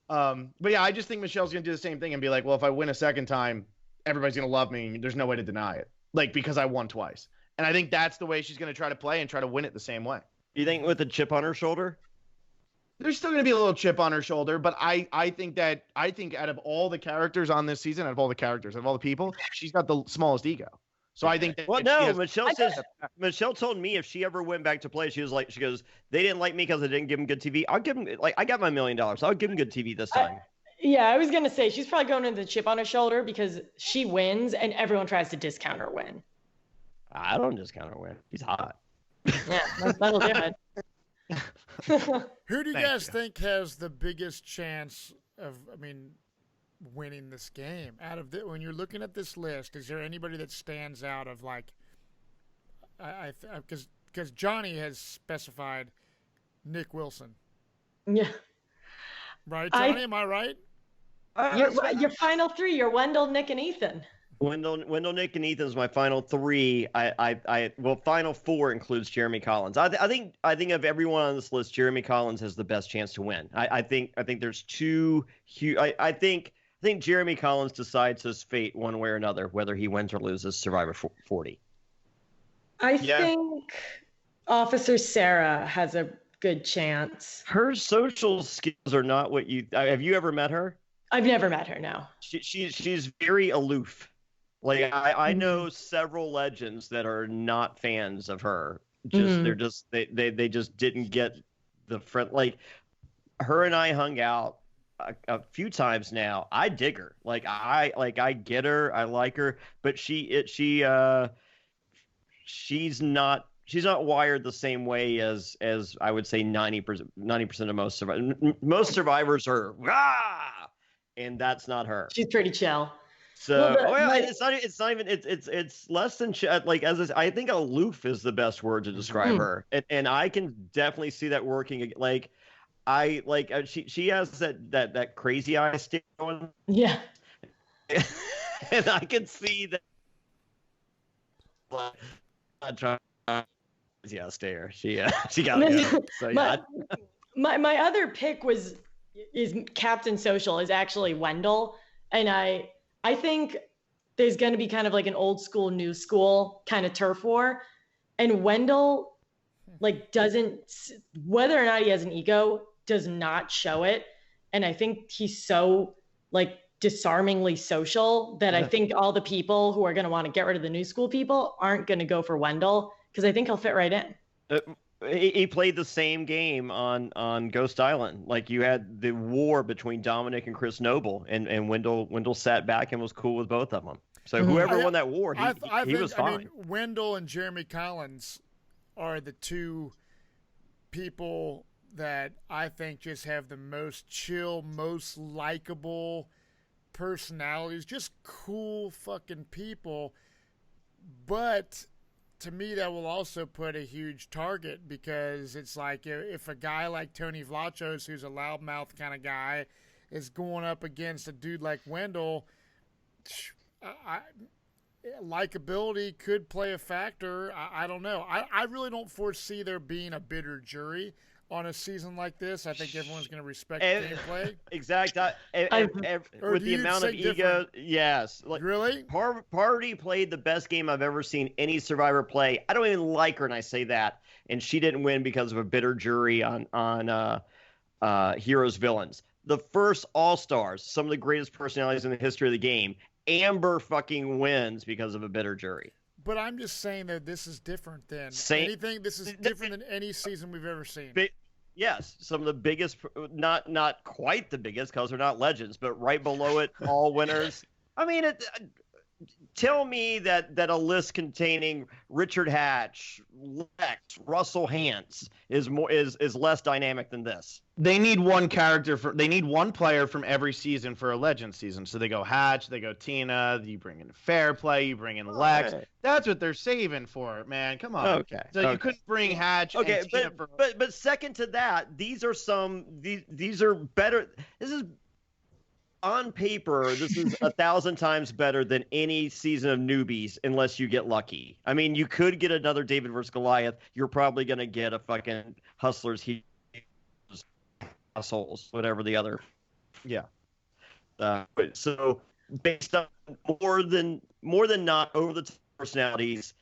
But yeah, I just think Michelle's gonna do the same thing and be like, well, if I win a second time, everybody's gonna love me. There's no way to deny it. Like, because I won twice. And I think that's the way she's gonna try to play and try to win it the same way. You think with a chip on her shoulder? There's still going to be a little chip on her shoulder, but I think out of all the characters on this season, out of all the people, she's got the smallest ego. So I think that Well, no, Michelle told me if she ever went back to play, she goes, they didn't like me because I didn't give them good TV. I'll give them, like, I got my $1 million. I'll give them good TV this time. Yeah, I was going to say, she's probably going into the chip on her shoulder because she wins and everyone tries to discount her win. I don't discount her win. She's hot. Yeah, that'll do it. Who do you guys think has the biggest chance of, winning this game? When you're looking at this list, is there anybody that stands out of, like, because Jonny has specified Nick Wilson. Yeah. Right, Jonny? Am I right? Your final 3, you're Wendell, Nick, and Ethan. Wendell, Nick, and Ethan is my final 3. Final 4 includes Jeremy Collins. I think of everyone on this list, Jeremy Collins has the best chance to win. I think there's 2 huge. I think Jeremy Collins decides his fate one way or another, whether he wins or loses Survivor 40. I think Officer Sarah has a good chance. Her social skills are not what you. Have you ever met her? I've never met her. No. She's very aloof. Like I know several legends that are not fans of her. They just didn't get the friend. Like her and I hung out a few times now. I dig her. I get her. I like her, but she's not wired the same way as I would say 90% of most survivors. Most survivors are and that's not her. She's pretty chill. So it's not even it's less than I think aloof is the best word to describe her, and I can definitely see that working. Like she has that crazy eye stick going. Yeah. And I can see that. Yeah, stare. She got me. So yeah. My other pick is Captain Social is actually Wendell, and I think there's going to be kind of like an old school, new school kind of turf war. And Wendell, doesn't, whether or not he has an ego, does not show it. And I think he's so, disarmingly social that I think all the people who are going to want to get rid of the new school people aren't going to go for Wendell because I think he'll fit right in. He played the same game on Ghost Island. Like you had the war between Dominic and Chris Noble, and Wendell sat back and was cool with both of them. So whoever won that war, he was fine. Wendell and Jeremy Collins are the 2 people that I think just have the most chill, most likable personalities, just cool fucking people. But to me, that will also put a huge target because it's like if a guy like Tony Vlachos, who's a loudmouth kind of guy, is going up against a dude like Wendell, likability could play a factor. I don't know. I really don't foresee there being a bitter jury. on a season like this. I think everyone's going to respect gameplay. Exactly. With the amount of ego, different? Yes. Like, really? Party played the best game I've ever seen any Survivor play. I don't even like her, and I say that. And she didn't win because of a bitter jury on Heroes Villains. The first All-Stars, some of the greatest personalities in the history of the game, Amber fucking wins because of a bitter jury. But I'm just saying that this is different than anything. This is different than any season we've ever seen. Yes, some of the biggest, not quite the biggest because they're not legends, but right below it, all winners. I mean, tell me that a list containing Richard Hatch, Lex, Russell Hantz is less dynamic than this. They need one player from every season for a legend season. So they go Hatch, they go Tina, you bring in Fairplay, you bring in Lex. Right. That's what they're saving for, man. Come on. Okay. So you couldn't bring Hatch and Tina but second to that, these are better. This is on paper, this is 1,000 times better than any season of newbies, unless you get lucky. I mean, you could get another David versus Goliath. You're probably going to get a fucking Hustlers, Assholes, whatever the other. Yeah. So based on more than not over the top personalities,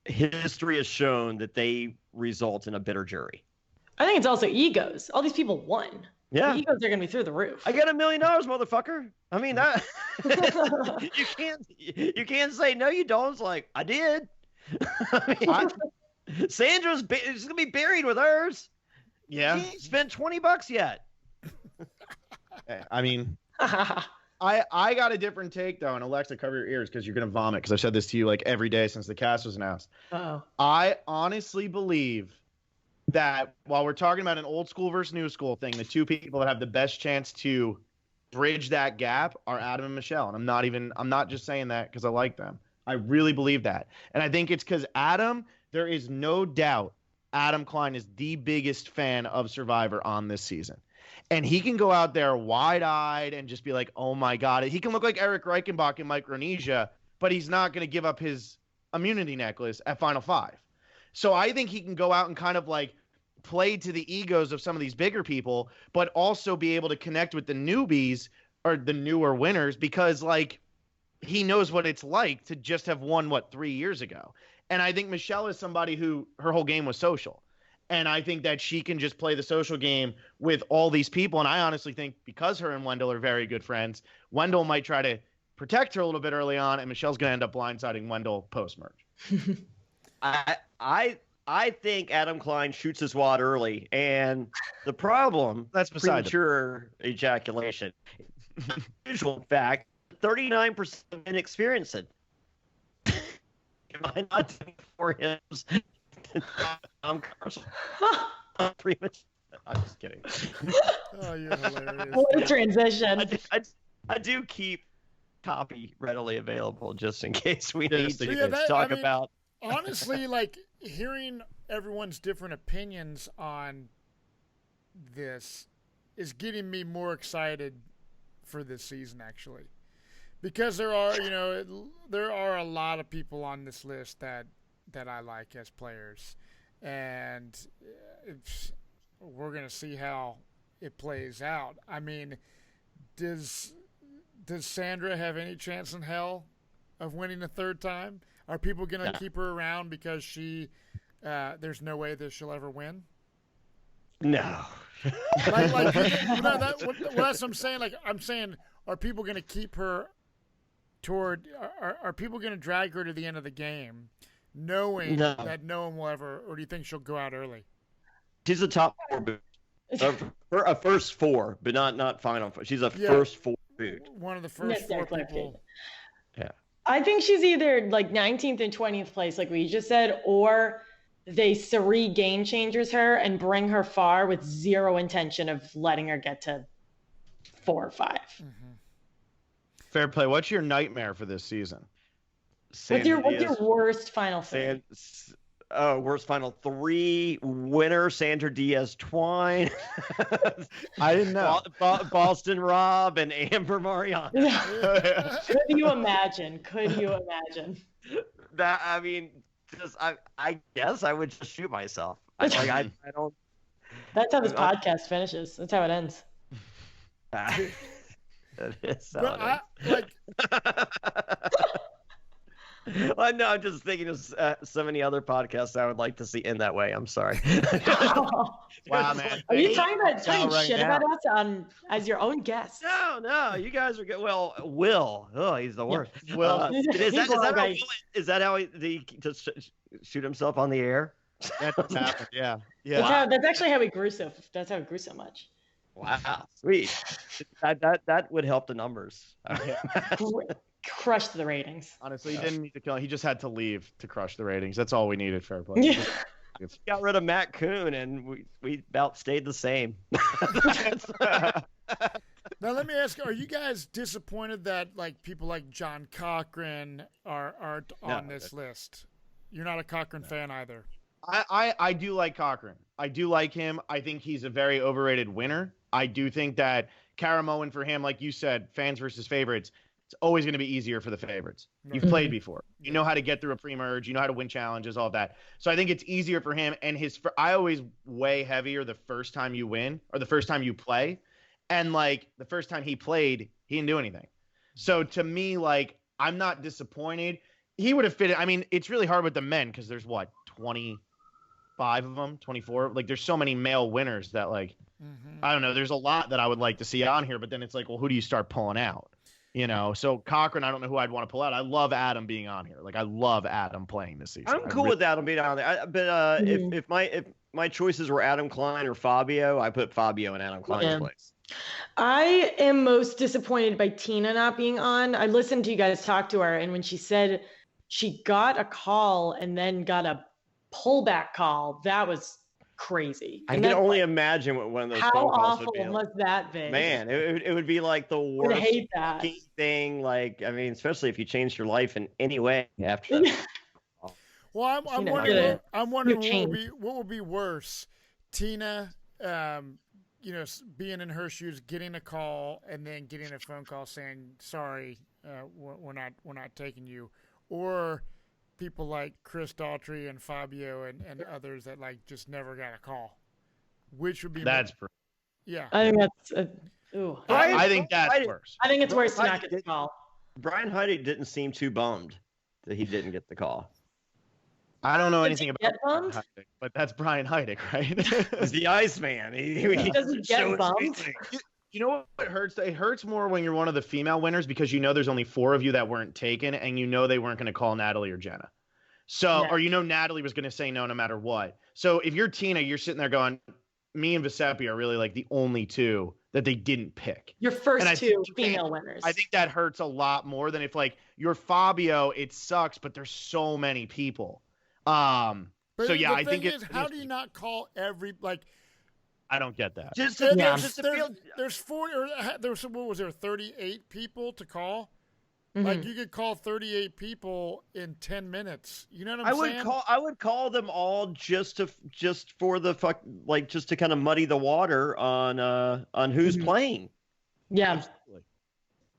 history has shown that they result in a bitter jury. I think it's also egos. All these people won. Yeah, the egos are gonna be through the roof. I got $1 million, motherfucker. I mean, that you can't say no. You don't. It's like I did. Sandra's gonna be buried with hers. Yeah, she ain't spent $20 yet. I mean, I got a different take though, and Alexa, cover your ears because you're gonna vomit. Because I've said this to you like every day since the cast was announced. Uh-oh. I honestly believe that while we're talking about an old school versus new school thing, the two people that have the best chance to bridge that gap are Adam and Michelle. And I'm not just saying that because I like them. I really believe that. And I think it's because Adam, there is no doubt Adam Klein is the biggest fan of Survivor on this season. And he can go out there wide-eyed and just be like, oh my God. He can look like Eric Reichenbach in Micronesia, but he's not going to give up his immunity necklace at Final Five. So I think he can go out and kind of like play to the egos of some of these bigger people, but also be able to connect with the newbies or the newer winners because like he knows what it's like to just have won 3 years ago. And I think Michelle is somebody who her whole game was social. And I think that she can just play the social game with all these people. And I honestly think because her and Wendell are very good friends, Wendell might try to protect her a little bit early on, and Michelle's going to end up blindsiding Wendell post-merge. I think Adam Klein shoots his wad early, and the problem that's premature ejaculation. Usual fact, 39% inexperienced. Am I not doing 4 hymns? I'm just kidding. Oh, you're hilarious. What a transition. I do keep copy readily available just in case we need to talk about. Honestly, like hearing everyone's different opinions on this is getting me more excited for this season, actually, because there are a lot of people on this list that I like as players, and we're gonna see how it plays out. I mean, does Sandra have any chance in hell of winning a third time? Are people going to keep her around because there's no way that she'll ever win? No. That's what I'm saying. Like, I'm saying, are people going to keep her are people going to drag her to the end of the game knowing that no one will ever, or do you think she'll go out early? She's a top 4 boot. A first 4, but not final 4. She's a first 4 boot. One of the first 4 people. Yeah. I think she's either like 19th and 20th place, like we just said, or they Sari game changers her and bring her far with zero intention of letting her get to 4 or 5. Mm-hmm. Fairplay, what's your nightmare for this season? What's your worst final 3? Worst final 3 winner, Sandra Diaz Twine. I didn't know. Boston Rob and Amber Mariano. Could you imagine? That, I mean, I guess I would just shoot myself. I don't. That's how this podcast finishes. That's how it ends. That is how But I it like. Well, no, I'm just thinking of so many other podcasts I would like to see in that way. I'm sorry. Wow, man. Are you talking right shit now. about us as your own guest? No, you guys are good. Well, Will, he's the worst. Will. Is that how he just shoot himself on the air? That's what happened. Yeah. That's actually how he grew so. That's how he grew so much. Wow, sweet. That would help the numbers. Crushed the ratings. Honestly, he didn't need to kill him. He just had to leave to crush the ratings. That's all we needed, Fairplay. Got rid of Matt Kuhn, and we about stayed the same. Now let me ask: are you guys disappointed that like people like John Cochran aren't on this list? You're not a Cochran fan either. I do like Cochran. I do like him. I think he's a very overrated winner. I do think that Caramoan for him, like you said, fans versus favorites, it's always going to be easier for the favorites. You've played before. You know how to get through a pre-merge. You know how to win challenges, all of that. So I think it's easier for him. And I always weigh heavier the first time you win or the first time you play. And like the first time he played, he didn't do anything. So to me, like, I'm not disappointed. He would have fit it. I mean, it's really hard with the men because there's 25 of them, 24. Like there's so many male winners that like, I don't know. There's a lot that I would like to see on here, but then it's like, well, who do you start pulling out? You know, so Cochran, I don't know who I'd want to pull out. I love Adam being on here. Like I love Adam playing this season. I'm cool with Adam being on there. But if my choices were Adam Klein or Fabio, I put Fabio in Adam Klein's place. I am most disappointed by Tina not being on. I listened to you guys talk to her, and when she said she got a call and then got a pullback call, that was crazy. I can only imagine what one of those how phone calls awful would be like. must that be? Man, it would be like the worst I hate that thing. Like, I mean, especially if you changed your life in any way after that. Well, I'm wondering what would be worse, Tina, being in her shoes, getting a call, and then getting a phone call saying, "Sorry, we're not taking you," or people like Chris Daughtry and Fabio and others that like just never got a call. Which would be yeah. I think that's I think that's worse. I think it's worse to not get the call. Brian Heidig didn't seem too bummed that he didn't get the call. I don't know anything about Brian Heidig, but that's Brian Heidig, right? He's the Iceman. He doesn't get bummed. You know what hurts? It hurts more when you're one of the female winners because you know there's only 4 of you that weren't taken, and you know they weren't going to call Natalie or Jenna. So, or you know Natalie was going to say no matter what. So if you're Tina, you're sitting there going, me and Vesepi are really like the only 2 that they didn't pick. Your first 2 female winners. I think that hurts a lot more than if like you're Fabio, it sucks, but there's so many people. But I think how do you not call every like? I don't get that. There's 40 or what was there 38 people to call? Like you could call 38 people in 10 minutes. You know what I'm saying? I would call them all just to kind of muddy the water on who's playing. Yeah. Absolutely.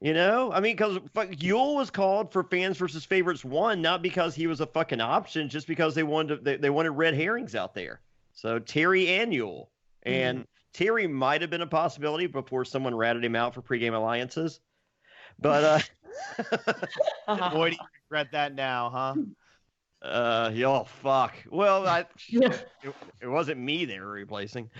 You know, I mean, because Yule was called for fans versus favorites 1, not because he was a fucking option, just because they wanted red herrings out there. So Terry and Yule. And Terry might have been a possibility before someone ratted him out for pregame alliances. But boy, do you regret that now, huh? Oh fuck. Well, it wasn't me they were replacing.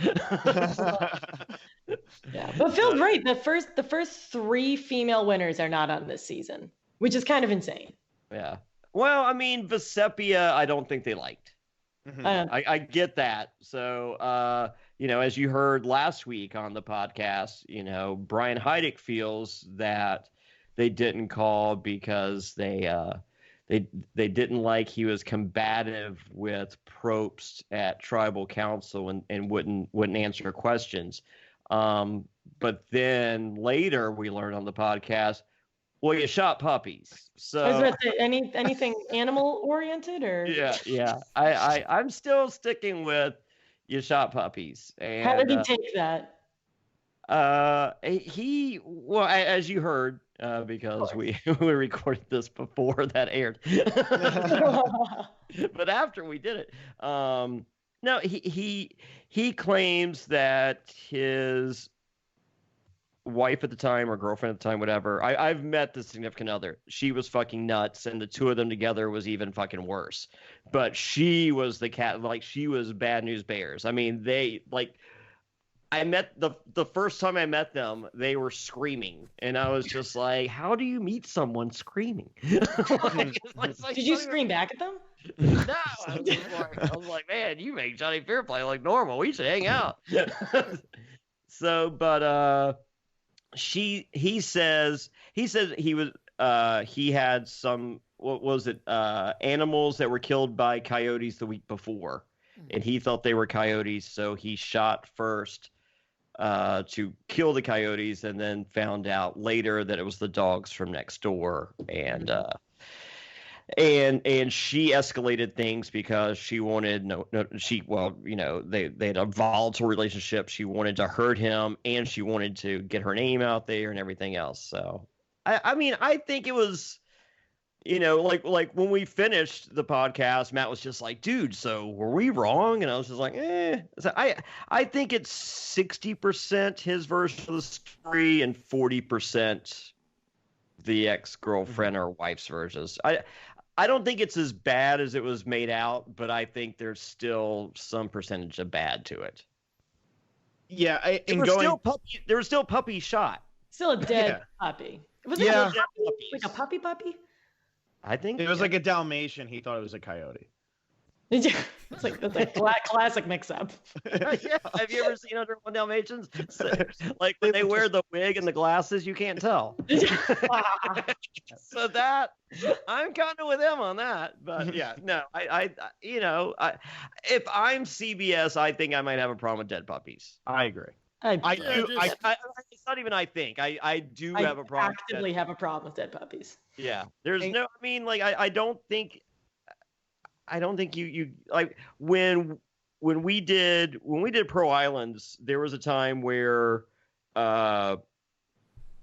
Yeah, but Phil's right. The first 3 female winners are not on this season, which is kind of insane. Yeah. Well, I mean, Vesepia, I don't think they liked. I get that. So, as you heard last week on the podcast, Brian Heidig feels that they didn't call because they didn't like he was combative with Probst at Tribal Council and wouldn't answer questions. But then later we learned on the podcast, well, you shot puppies. So I was about to say, anything animal oriented or yeah. I'm still sticking with you shot puppies. And, how did he take that? As you heard, because we recorded this before that aired, but after we did it, No, he claims that his wife at the time or girlfriend at the time, whatever. I've met the significant other. She was fucking nuts, and the two of them together was even fucking worse. But she was the cat, like she was bad news bears. I mean, they like. I met the first time I met them, they were screaming, and I was just like, "How do you meet someone screaming?" Did you scream back at them? No, I was like, man, you make Jonny Fairplay look normal. We should hang out. So, but he says he was he had some, what was it, animals that were killed by coyotes the week before, and he thought they were coyotes, so he shot first to kill the coyotes, and then found out later that it was the dogs from next door, and she escalated things because she wanted they had a volatile relationship. She wanted to hurt him, and she wanted to get her name out there and everything else. So I mean, I think it was, like when we finished the podcast, Matt was just like, dude, so were we wrong? And I was just like, So I think it's 60% his version of the story and 40% the ex-girlfriend or wife's versions. I don't think it's as bad as it was made out, but I think there's still some percentage of bad to it. Yeah, there was still puppy shot. Still a dead puppy. Was it like a puppy? I think it was like a Dalmatian. He thought it was a coyote. It's like that's a classic mix-up. Yeah, have you ever seen 101 Dalmatians? Like when they wear the wig and the glasses, you can't tell. So that I'm kind of with him on that. But yeah, no, I if I'm CBS, I think I might have a problem with dead puppies. I agree. It's not even I think. I do have a problem. Actively have a problem with dead puppies. Yeah, there's no. I mean, like I don't think you like when we did Pro Islands, there was a time where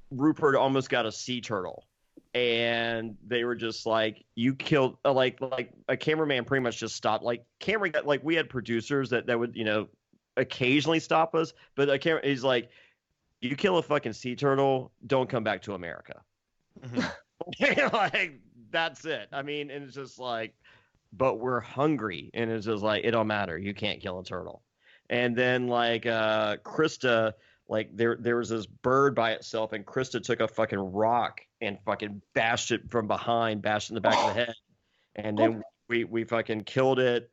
Rupert almost got a sea turtle, and they were just like, you killed like a cameraman pretty much just stopped. Like we had producers that would occasionally stop us, but a camera, he's like, you kill a fucking sea turtle, don't come back to America. Like that's it. I mean, and it's just like, but we're hungry, and it's just like, it don't matter, you can't kill a turtle. And then like Krista, like there was this bird by itself, and Krista took a fucking rock and fucking bashed it from behind, bashed it in the back of the head, and then we fucking killed it,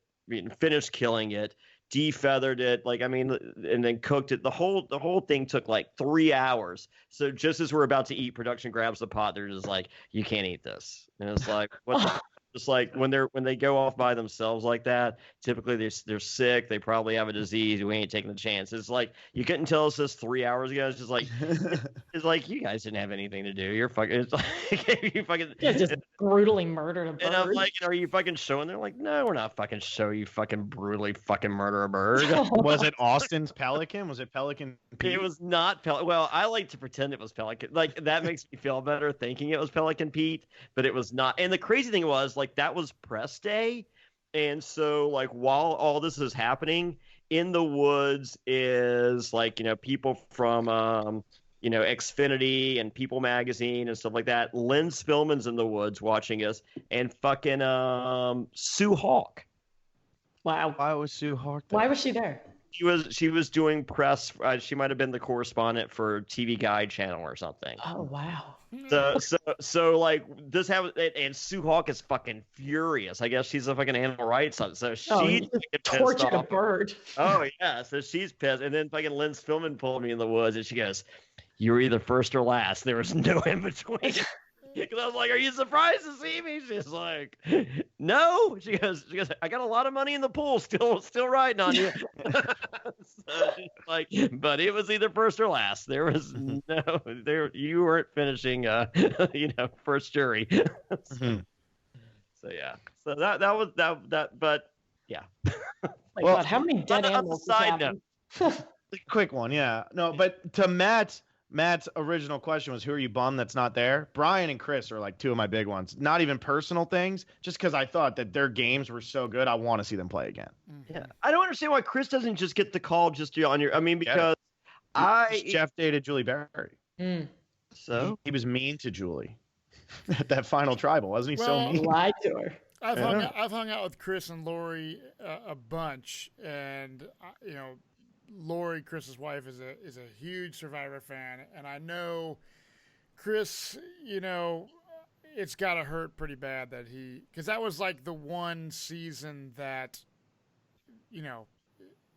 finished killing it, defeathered it, like, I mean, and then cooked it. The whole thing took like 3 hours. So just as we're about to eat, production grabs the pot. They're just like, you can't eat this. And it's like, what the Just like when they go off by themselves like that, typically they're sick. They probably have a disease. We ain't taking the chance. It's like, you couldn't tell us this 3 hours ago. It's just like, it's like, you guys didn't have anything to do. You're fucking. It's like you fucking. Yeah, just brutally murdered a bird. And I'm like, are you fucking showing? They're like, no, we're not fucking showing you fucking brutally fucking murder a bird. Was it Austin's Pelican? Was it Pelican Pete? It was not Pelican. Well, I like to pretend it was Pelican. Like, that makes me feel better thinking it was Pelican Pete, but it was not. And the crazy thing was, like, that was press day. And so, like, while all this is happening, in the woods is, like, people from, Xfinity and People Magazine and stuff like that. Lynn Spillman's in the woods watching us, and fucking Sue Hawk. Wow. Why was Sue Hawk there? Why was she there? She was doing press. She might have been the correspondent for TV Guide channel or something. Oh wow. So like this happened, and Sue Hawk is fucking furious. I guess she's a fucking animal rights. So she tortured a bird. Oh yeah, so she's pissed. And then fucking Lynn Spillman pulled me in the woods, and she goes, "You were either first or last. There was no in between." Because I was like, "Are you surprised to see me?" She's like, "No." She goes, "I got a lot of money in the pool, still riding on you." So she's like, "But it was either first or last. There was you weren't finishing, first jury." So yeah, so that was that, but yeah. My God, how many dead animals? Side note. Quick one, yeah. No, but to Matt, Matt's original question was, who are you bummed that's not there? Brian and Chris are like two of my big ones. Not even personal things, just because I thought that their games were so good. I want to see them play again. Yeah, I don't understand why Chris doesn't just get the call just on your. I mean, because Jeff dated Julie Berry. So he was mean to Julie at that final tribal, wasn't he? So mean. Lied to her. I've hung out with Chris and Lori a bunch, and Lori, Chris's wife, is a huge Survivor fan, and I know Chris. It's got to hurt pretty bad that because that was like the one season that,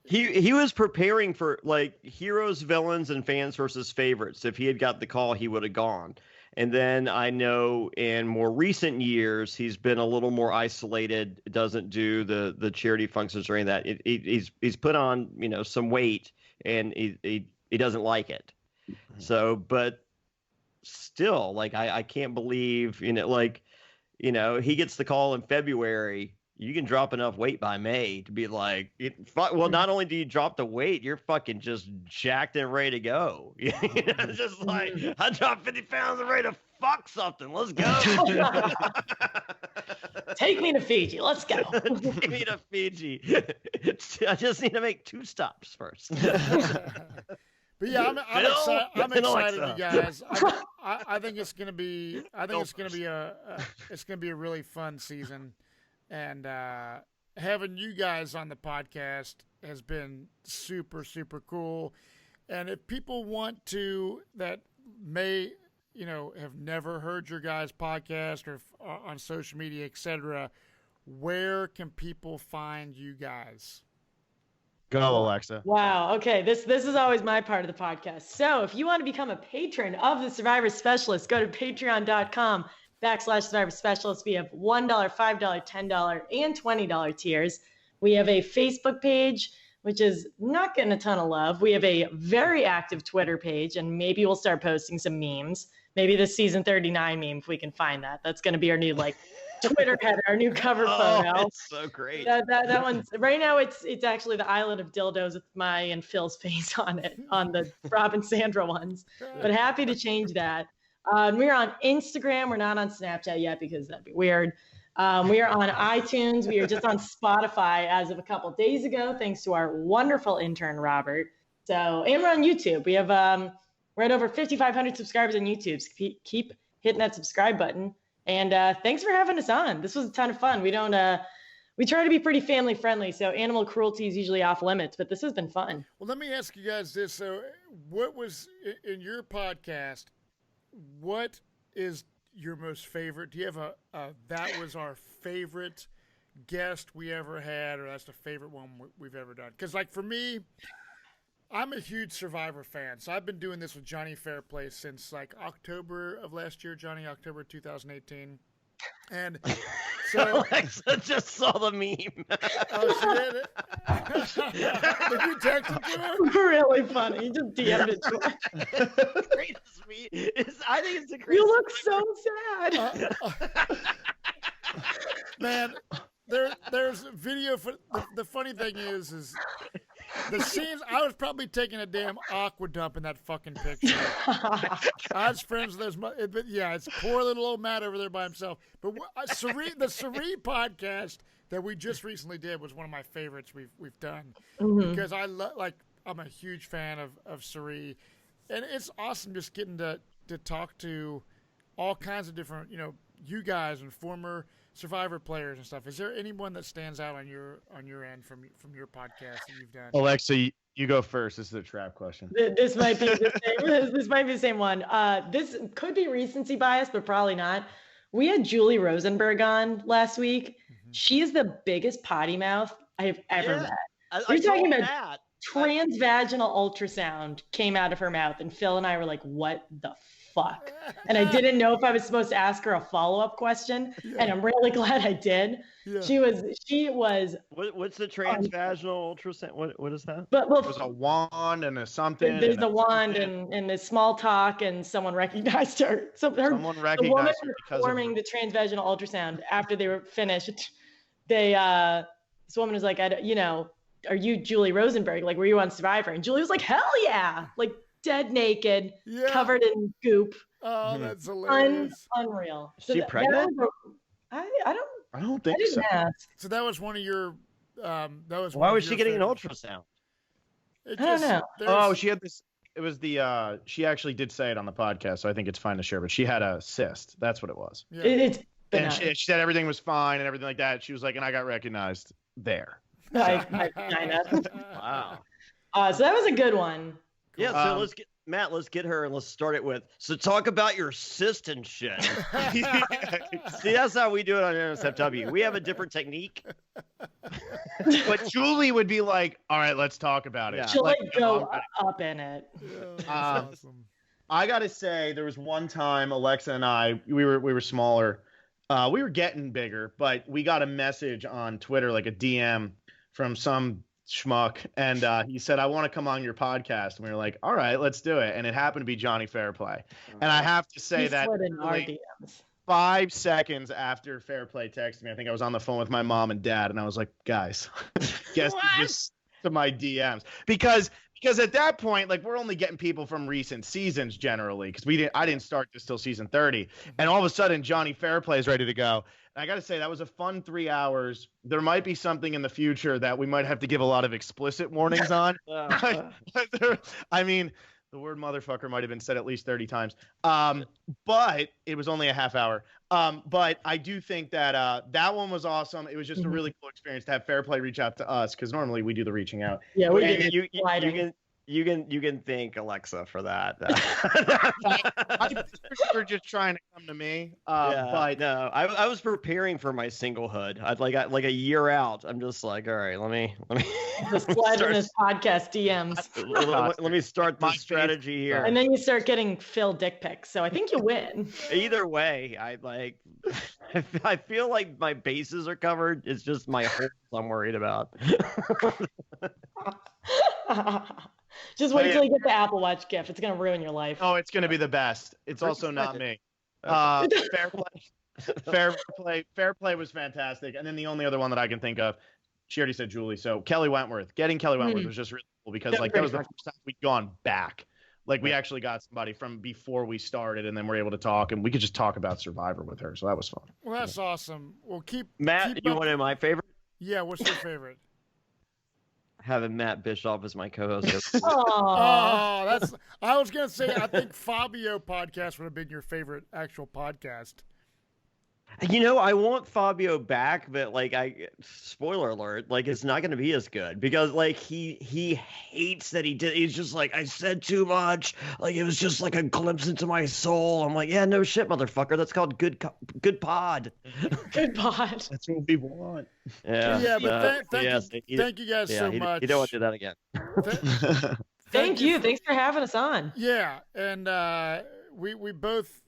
He was preparing for like heroes, villains, and fans versus favorites. If he had got the call, he would have gone. And then I know in more recent years, he's been a little more isolated. Doesn't do the charity functions or any of that. He's put on some weight, and he doesn't like it. So, but still, like I can't believe he gets the call in February. You can drop enough weight by May to be like, well, not only do you drop the weight, you're fucking just jacked and ready to go. It's just like, I dropped 50 pounds and ready to fuck something. Let's go. Take me to Fiji. Let's go. Take me to Fiji. I just need to make 2 stops first. But yeah, I'm excited, you guys. I think it's gonna be. It's gonna be a really fun season. And having you guys on the podcast has been super, super cool. And if people want to, that may, have never heard your guys' podcast or on social media, etc., where can people find you guys? Go, Alexa. Wow. Okay. This is always my part of the podcast. So if you want to become a patron of the Survivor Specialist, go to patreon.com/Survivor Specialist. We have $1, $5, $10, and $20 tiers. We have a Facebook page, which is not getting a ton of love. We have a very active Twitter page, and maybe we'll start posting some memes. Maybe the season 39 meme, if we can find that. That's going to be our new Twitter header, our new cover photo. It's so great. That one's right now. It's actually the island of dildos with my and Phil's face on it on the Rob and Sandra ones. But happy to change that. We're on Instagram. We're not on Snapchat yet because that'd be weird. We are on iTunes. We are just on Spotify as of a couple of days ago, thanks to our wonderful intern, Robert. And we're on YouTube. We have we're at over 5,500 subscribers on YouTube. So keep hitting that subscribe button. And thanks for having us on. This was a ton of fun. We try to be pretty family friendly, so animal cruelty is usually off limits, but this has been fun. Well, let me ask you guys this. So what was in your podcast, what is your most favorite? Do you have that was our favorite guest we ever had, or that's the favorite one we've ever done? Because for me, I'm a huge Survivor fan, so I've been doing this with Jonny Fairplay since October of last year, October 2018. And so Alexa just saw the meme. Oh, she did it? Did you text it to her? Really funny. He just DM'd it to her. Greatest meme. I think it's the greatest. You look so sad. Man, there's a video for the funny thing is the scenes. I was probably taking a damn aqua dump in that fucking picture. I was friends with those, but yeah, it's poor little old Matt over there by himself. But the Survivor podcast that we just recently did was one of my favorites we've done because I'm a huge fan of Survivor, and it's awesome just getting to talk to all kinds of different you guys and former Survivor players and stuff. Is there anyone that stands out on your end from your podcast that you've done? Alexa, you go first. This is a trap question. This might be the same. This might be the same one. This could be recency bias, but probably not. We had Julie Rosenberg on last week. She is the biggest potty mouth I have ever met. You're talking about that. Transvaginal ultrasound came out of her mouth, and Phil and I were like, "What the fuck?" And I didn't know if I was supposed to ask her a follow-up question, and I'm really glad I did. Yeah. She was. What's the transvaginal ultrasound? What is that? It was a wand and a something. There's a wand and the small talk, and someone recognized her. Someone recognized the woman her performing the transvaginal ultrasound after they were finished. This woman was like, are you Julie Rosenberg? Were you on Survivor? And Julie was like, hell yeah! dead naked, Yeah. covered in goop. Oh, that's hilarious. Unreal. Is she pregnant? I I don't I think didn't so. ask. So that was one of your. That was. Why one of was she your getting an favorites. ultrasound? It I don't know. Oh, she had this. It was the. She actually did say it on the podcast, so I think it's fine to share. But she had a cyst. That's what it was. Yeah. It's And benign. she said everything was fine and everything like that. She was like, and I got recognized there. I kinda. Wow. So that was a good one. Yeah, so Um, let's get her and let's start it with. So talk about your cyst and shit. See, that's how we do it on NSFW. We have a different technique. But Julie would be like, all right, let's talk about it. Yeah. She'll Let like me know. go up in it. Yeah, that's Um, awesome. I gotta say, there was one time Alexa and I, we were smaller. We were getting bigger, but we got a message on Twitter, like a DM from some schmuck, and he said, "I want to come on your podcast." And we were like, "All right, let's do it." And it happened to be Jonny Fairplay. And I have to say He that slid in our really DMs. 5 seconds after Fairplay texted me, I think I was on the phone with my mom and dad, and I was like, "Guys, guess just to my DMs," because at that point, like, we're only getting people from recent seasons generally, because I didn't start this till season 30, and all of a sudden Jonny Fairplay is ready to go. And I got to say, that was a fun 3 hours. There might be something in the future that we might have to give a lot of explicit warnings on. I mean, the word motherfucker might have been said at least 30 times. But it was only a half hour. But I do think that that one was awesome. It was just a really cool experience to have Fairplay reach out to us, because normally we do the reaching out. Yeah, we And did you can thank Alexa for that. I think we're just trying to come to me. Yeah, But no, I was preparing for my singlehood. I'd like a year out. I'm just like, all right, let me just slide in start- his podcast DMs. let me start My the strategy here. And then you start getting Phil dick pics. So I think you win. Either way, I feel like my bases are covered. It's just my holes I'm worried about. Just wait till you get the Apple Watch gift. It's gonna ruin your life. oh, it's going to be the best. It's First also not second. me. Fairplay was fantastic. And then the only other one that I can think of, she already said Julie. So Kelly Wentworth, getting Kelly Wentworth was just really cool, because Yeah, like that was the great. first time we'd gone back. Like, we actually got somebody from before we started, and then we're able to talk, and we could just talk about Survivor with her. So that was fun. Well, that's awesome. Well, keep Matt, keep you up- want to know my favorite? Yeah, what's your favorite? Having Matt Bischoff as my co-host. Aww. Oh, that's. I was gonna say. I think Fabio podcast would have been your favorite actual podcast. You know, I want Fabio back, but like, spoiler alert, like, it's not going to be as good, because like he hates that he did. He's just like, I said too much. Like, it was just like a glimpse into my soul. I'm like, yeah, no shit, motherfucker. That's called good pod. Good pod. That's what we want. Yeah. Yeah, but thank you guys so you much. You don't want to do that again. Thank you. Thanks for having us on. Yeah, and we both,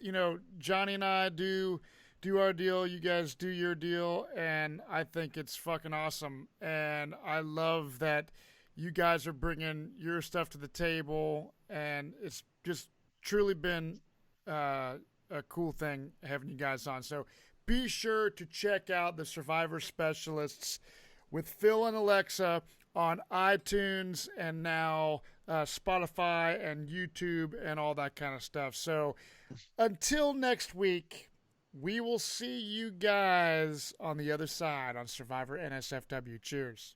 Jonny and I do our deal. You guys do your deal, and I think it's fucking awesome. And I love that you guys are bringing your stuff to the table, and it's just truly been a cool thing having you guys on. So be sure to check out the Survivor Specialists with Phil and Alexa on iTunes and now Spotify and YouTube and all that kind of stuff. So until next week, we will see you guys on the other side on Survivor NSFW. Cheers.